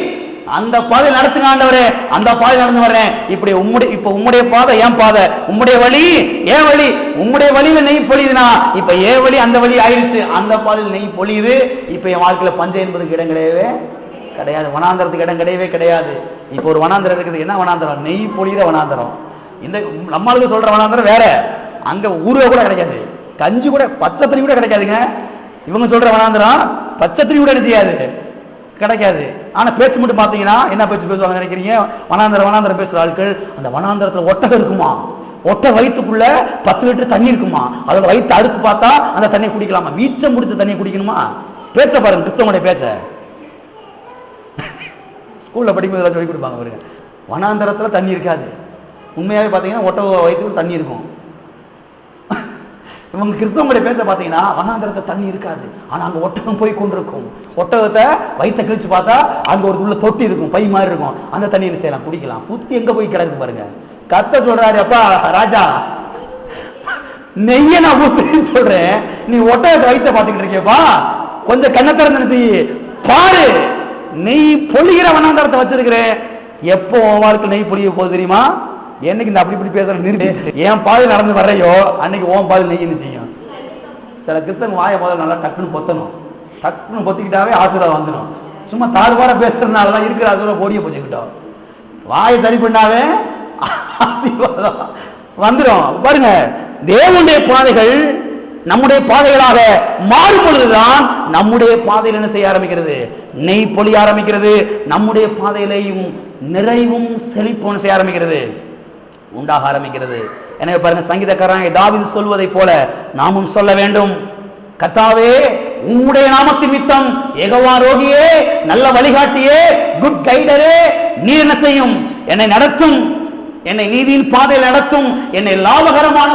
அந்த பாதையில் நடத்துங்க ஆண்டவரே, அந்த பாதையில் நடந்து வர்றேன். இப்படி உம்முடைய பாதை என் பாதை, உம்முடைய வழி ஏன் வழி. உம்முடைய வழியில நெய் பொழியுதுனா, இப்ப ஏன் வழி அந்த வழி ஆயிடுச்சு, அந்த பாதையில் நெய் பொழியுது. இப்ப என் வாழ்க்கையில பஞ்சம் என்பதுக்கு இடம் கிடையவே கிடையாது, வனாந்தரத்துக்கு இடம் கிடையவே கிடையாது. இப்போ ஒரு வனாந்தரம் இருக்குது. என்ன வனாந்தரம்? நெய் பொழிகிற வனாந்தரம். இந்த நம்மளுக்கு சொல்ற வனாந்தரம் வேற. அங்க ஊருக கூட கிடைக்காது, கஞ்சி கூட, பச்சை தண்ணி கூட கிடைக்காதுங்க. இவங்க சொல்ற வனாந்தரம் பச்சை தண்ணி கூட செய்யாது, கிடைக்காது. ஆனா பேச்சு மட்டும் பாத்தீங்கன்னா என்ன பேச்சு பேசுவாங்க நினைக்கிறீங்க? வனாந்தரம் பேசுற ஆட்கள், அந்த வனாந்தரத்துல ஒட்டகம் இருக்குமா, ஒட்ட வயிற்றுக்குள்ள 10 லிட்டர் தண்ணி இருக்குமா, அதோட வயிற்று அறுத்து பார்த்தா அந்த தண்ணியை குடிக்கலாமா, வீச்சம் முடிச்ச தண்ணியை குடிக்கணுமா. பேச்ச பாருங்க, கிறிஸ்தவனுடைய பேச்ச ஸ்கூல்ல படிக்கும்போது சொல்லி கொடுப்பாங்க பாருங்க. வனாந்தரத்துல தண்ணி இருக்காது. உண்மையாவே பாத்தீங்கன்னா ஒட்டக வயிற்றுக்குள்ள தண்ணி இருக்கும். இவங்க கிறிஸ்தவங்களுடைய பேச்ச பாத்தீங்கன்னா வனாந்தரத்தை தண்ணி இருக்காது, ஆனா அங்க ஒட்டகம் போய் கொண்டிருக்கும். ஒட்டகத்தை வயிற்ற கிழிச்சு பார்த்தா அங்க ஒரு உள்ள தொட்டி இருக்கும், பை மாதிரி இருக்கும், அந்த தண்ணியை செய்யலாம், குடிக்கலாம். புத்தி எங்க போய் கிடக்கு பாருங்க. கர்த்தர் சொல்றாரு, அப்பா ராஜா, நெய்ய நான் ஊத்துறேன்னு சொல்றேன், நீ ஒட்டகத்தை வயிற்ற பாத்துக்கிட்டு இருக்கியப்பா, கொஞ்சம் கண்ணை திறந்து பாரு, நெய் பொழிகிற வனாந்தரத்தை வச்சிருக்கிறேன். எப்போ உன் வாழ்க்கை நெய் பொழிய போகுது தெரியுமா? என்னைக்கு இந்த அப்படி பேசுற நிறுத்தி என் பாதையில் நடந்து வர்றையோ அன்னைக்கு ஓன் பாதையில் நெய்ன்னு செய்யும். சில கிறிஸ்தவங்க வாயை முதல்ல நல்லா டக்குன்னு பொத்தணும், டக்குன்னு பொத்திக்கிட்டாவே ஆசீர்வாதம் வந்துடும். சும்மா தாழ்வார பேசுறதுனாலதான் இருக்கிற ஆசீர்வாதம் ஓடிய போச்சுக்கிட்டோம். வாயை சரி பண்ணாவே ஆசீர்வாதம் வந்துடும். பாருங்க, தேவனுடைய பாதைகள் நம்முடைய பாதைகளாக மாறும் பொழுதுதான் நம்முடைய பாதையில் என்ன செய்ய ஆரம்பிக்கிறது? நெய் பொழிய ஆரம்பிக்கிறது. நம்முடைய பாதையிலையும் நிறைவும் செழிப்பும் செய்ய ஆரம்பிக்கிறது, உண்டாக ஆரம்பிக்கிறது. எனவே பாருங்க, சங்கீதக்காரன் தாவீது சொல்வதை போல நாமும் சொல்ல வேண்டும். கர்த்தாவே, உம்முடைய நாமத்தின் நிமித்தம், யெகோவா ரோகியே, நல்ல வழிகாட்டியே, குட் கைடரே, நீர் என்ன செய்யும்? என்னை நடத்தும், என்னை நீதியின் பாதையில் நடத்தும், என்னை லாபகரமான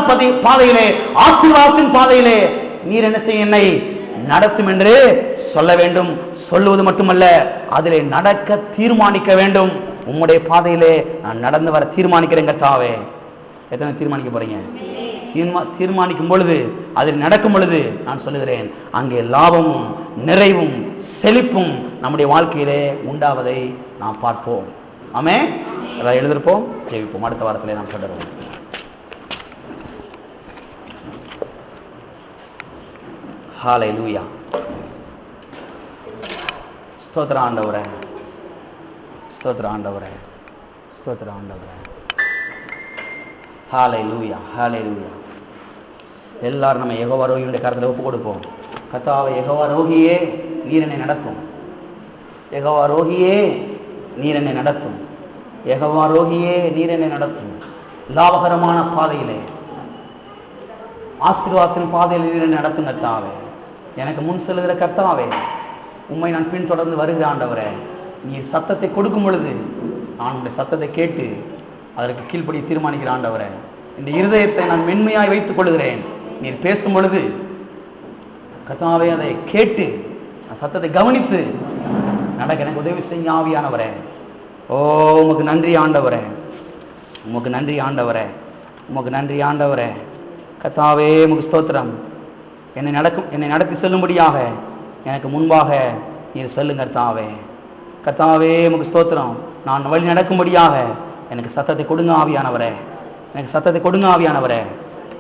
பாதையிலே, ஆசீர்வாதத்தின் பாதையிலே நீர் என்ன செய்ய என்னை நடத்தும் என்று சொல்ல வேண்டும். சொல்லுவது மட்டுமல்ல, அதிலே நடக்க தீர்மானிக்க வேண்டும். உம்முடைய பாதையிலே நான் நடந்து வர தீர்மானிக்கிறேன் கர்த்தாவே. எத்தனை தீர்மானிக்க போறீங்க? தீர்மானிக்கும் பொழுது, அதில் நடக்கும் பொழுது நான் சொல்லுகிறேன், அங்கே லாபமும் நிறைவும் செழிப்பும் நம்முடைய வாழ்க்கையிலே உண்டாவதை நாம் பார்ப்போம். ஆமே, எல்லாம் எழுதிருப்போம், ஜெபிப்போம். அடுத்த வாரத்திலே நாம் தொடருவோம். ஹல்லேலூயா. ஸ்தோத்திர ஆண்டவரே, ஸ்தோத்திர ஆண்டவரே, ஸ்தோத்திர ஆண்டவரே. ஹல்லேலூயா, ஹல்லேலூயா. எல்லாரும் நம்ம யெகோவா ரோகியுடைய கரத்தில் ஒப்பு கொடுப்போம். கர்த்தாவே, யெகோவா ரோகியே, நீர் என்னை நடத்தும். யெகோவா ரோகியே, நீர் என்னை நடத்தும். யெகோவா ரோகியே, நீர் என்னை நடத்தும். லாபகரமான பாதையிலே, ஆசீர்வாதத்தின் பாதையில் நீர் என்னை நடத்தும் கர்த்தாவே. எனக்கு முன் செல்லுகிற கர்த்தாவே, உம்மை நான் பின்தொடர்ந்து வருகிற ஆண்டவரே. நீர் சத்தத்தை கொடுக்கும் பொழுது நான் உடைய சத்தத்தை கேட்டு அதற்கு கீழ்ப்படி தீர்மானிக்கிற ஆண்டவரே. இந்த இருதயத்தை நான் மென்மையாய் வைத்துக் கொள்கிறேன். நீர் பேசும் பொழுது கர்த்தாவே, அதை கேட்டு சத்தத்தை கவனித்து நடக்க எனக்கு உதவி செய்ய ஆவியானவரே. ஓ, உமக்கு நன்றி ஆண்டவரே, உமக்கு நன்றி ஆண்டவரே, உமக்கு நன்றி ஆண்டவரே. கர்த்தாவே, உமக்கு ஸ்தோத்திரம். என்னை நடத்தி செல்லும்படியாக எனக்கு முன்பாக நீர் செல்லுங்க கர்த்தாவே. கர்த்தாவே, உமக்கு ஸ்தோத்திரம். நான் வழி நடக்கும்படியாக எனக்கு சத்தத்தை கொடுங்க ஆவியானவரே, எனக்கு சத்தத்தை கொடுங்க ஆவியானவரே.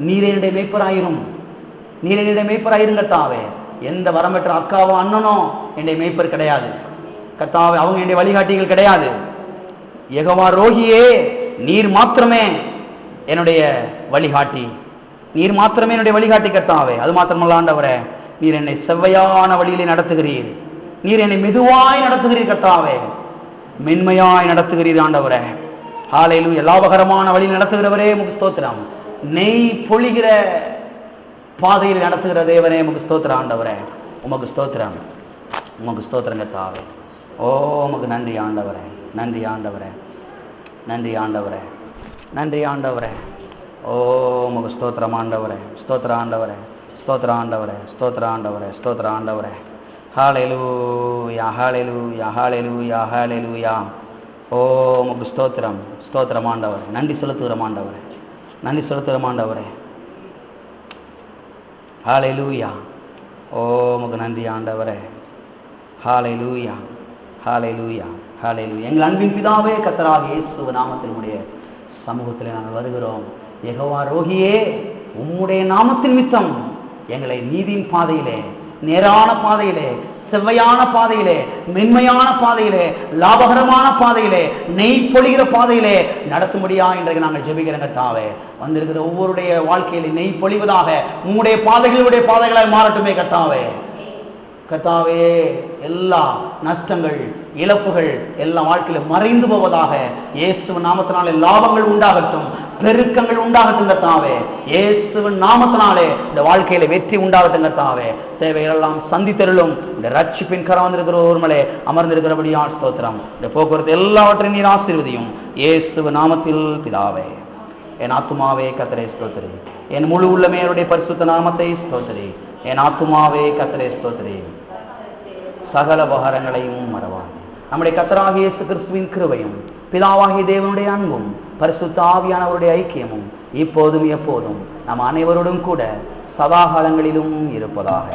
நீரே என்னுடைய மேய்ப்பராயிரும், நீரே என்னுடைய மேய்ப்பராயிரும் கர்த்தாவே. எந்த வரம் பெற்ற அக்காவோ அண்ணனோ என்னுடைய மேய்ப்பர் கிடையாது கர்த்தாவே, அவங்க என்னுடைய வழிகாட்டிகள் கிடையாது. யெகோவா ரோகியே, நீர் மாத்திரமே என்னுடைய வழிகாட்டி, நீர் மாத்திரமே என்னுடைய வழிகாட்டி கர்த்தாவே. அது மாத்திரமல்ல ஆண்டவரே, நீர் என்னை செவ்வையான வழியிலே நடத்துகிறீர். நீர் என்னை மெதுவாய் நடத்துகிறீர் கர்த்தாவே, மென்மையாய் நடத்துகிறீர் ஆண்டவரே. ஹல்லேலூயா. லாபகரமான வழியில் நடத்துகிறவரே உமக்கு ஸ்தோத்திரம். நெய் பொழிகிற பாதையில் நடத்துகிற தேவனே உமக்கு ஸ்தோத்திரம் ஆண்டவரே. உமக்கு ஸ்தோத்திரம், உமக்கு ஸ்தோத்திரம் கர்த்தாவே. ஓ, உமக்கு நன்றி ஆண்டவரே, நன்றி ஆண்டவரே, நன்றி ஆண்டவரே, நன்றி ஆண்டவரே. ஓ, உமக்கு ஸ்தோத்திரம் ஆண்டவரே, ஸ்தோத்திர ஆண்டவரே, ஸ்தோத்திர ஆண்டவரே, ஸ்தோத்திர ஆண்டவரே, ஸ்தோத்திர ஆண்டவரே. ஹல்லேலூயா, ஹல்லேலூயா, ஹல்லேலூயா, ஹல்லேலூயா. ஓ, உமக்கு ஸ்தோத்திரம், ஸ்தோத்திரம் ஆண்டவரே. நன்றி செலுத்துகிறோம் ஆண்டவரே, நன்றி செலுத்துகிறோம் ஆண்டவரே. ஹல்லேலூயா. ஓ, உமக்கு நன்றி ஆண்டவரே. ஹல்லேலூயா, ஹல்லேலூயா, ஹல்லேலூயா. எங்கள் அன்பின் பிதாவே, கர்த்தராகிய இயேசு நாமத்தினுடைய சமூகத்தில் நாங்கள் வருகிறோம். யெகோவா ரோகியே, உம்முடைய நாமத்தின் நிமித்தம் எங்களை நீதியின் பாதையிலே, நேரான பாதையிலே, செவ்வையான பாதையிலே, மென்மையான பாதையிலே, லாபகரமான பாதையிலே, நெய் பொழிகிற பாதையிலே நடத்தும்படியா இன்றைக்கு நாங்கள் ஜெபிக்கிறோம் கர்த்தாவே. வந்திருக்கிற ஒவ்வொருடைய வாழ்க்கையிலே நெய் பொழிவதாக உம்முடைய பாதைகளுடைய பாதைகளாய் மாறட்டுமே கர்த்தாவே. கர்த்தாவே, எல்லா நஷ்டங்கள், இழப்புகள் எல்லாம் வாழ்க்கையில மறைந்து போவதாக இயேசுவின் நாமத்தினாலே லாபங்கள் உண்டாகட்டும், பெருக்கங்கள் உண்டாகட்டும் கர்த்தாவே. இயேசுவின் நாமத்தினாலே இந்த வாழ்க்கையில வெற்றி உண்டாகட்டும் கர்த்தாவே. தேவைகளெல்லாம் சந்தித்தருளும். இந்த ரட்சிப்பின் கரம் வந்திருக்கிற ஒருமலே அமர்ந்திருக்கிறபடியால் ஸ்தோத்திரம். இந்த போக்குவரத்து எல்லாவற்றையும் நீர் ஆசீர்வதியும் இயேசுவின் நாமத்தில் பிதாவே. என் ஆத்துமாவே கர்த்தரை ஸ்தோத்திரி, என் முழு உள்ளமே அவருடைய பரிசுத்த நாமத்தை ஸ்தோத்திரி. என் ஆத்துமாவே கர்த்தரை ஸ்தோத்திரி, சகல உபகாரங்களையும் மறவாதே. நம்முடைய கர்த்தராகிய இயேசு கிறிஸ்துவின் கிருபையும், பிதாவாகிய தேவனுடைய அன்பும், பரிசுத்த ஆவியானவருடைய ஐக்கியமும் இப்போதும் எப்போதும் நம் அனைவரோடும் கூட சதா காலங்களிலும் இருப்பதாக.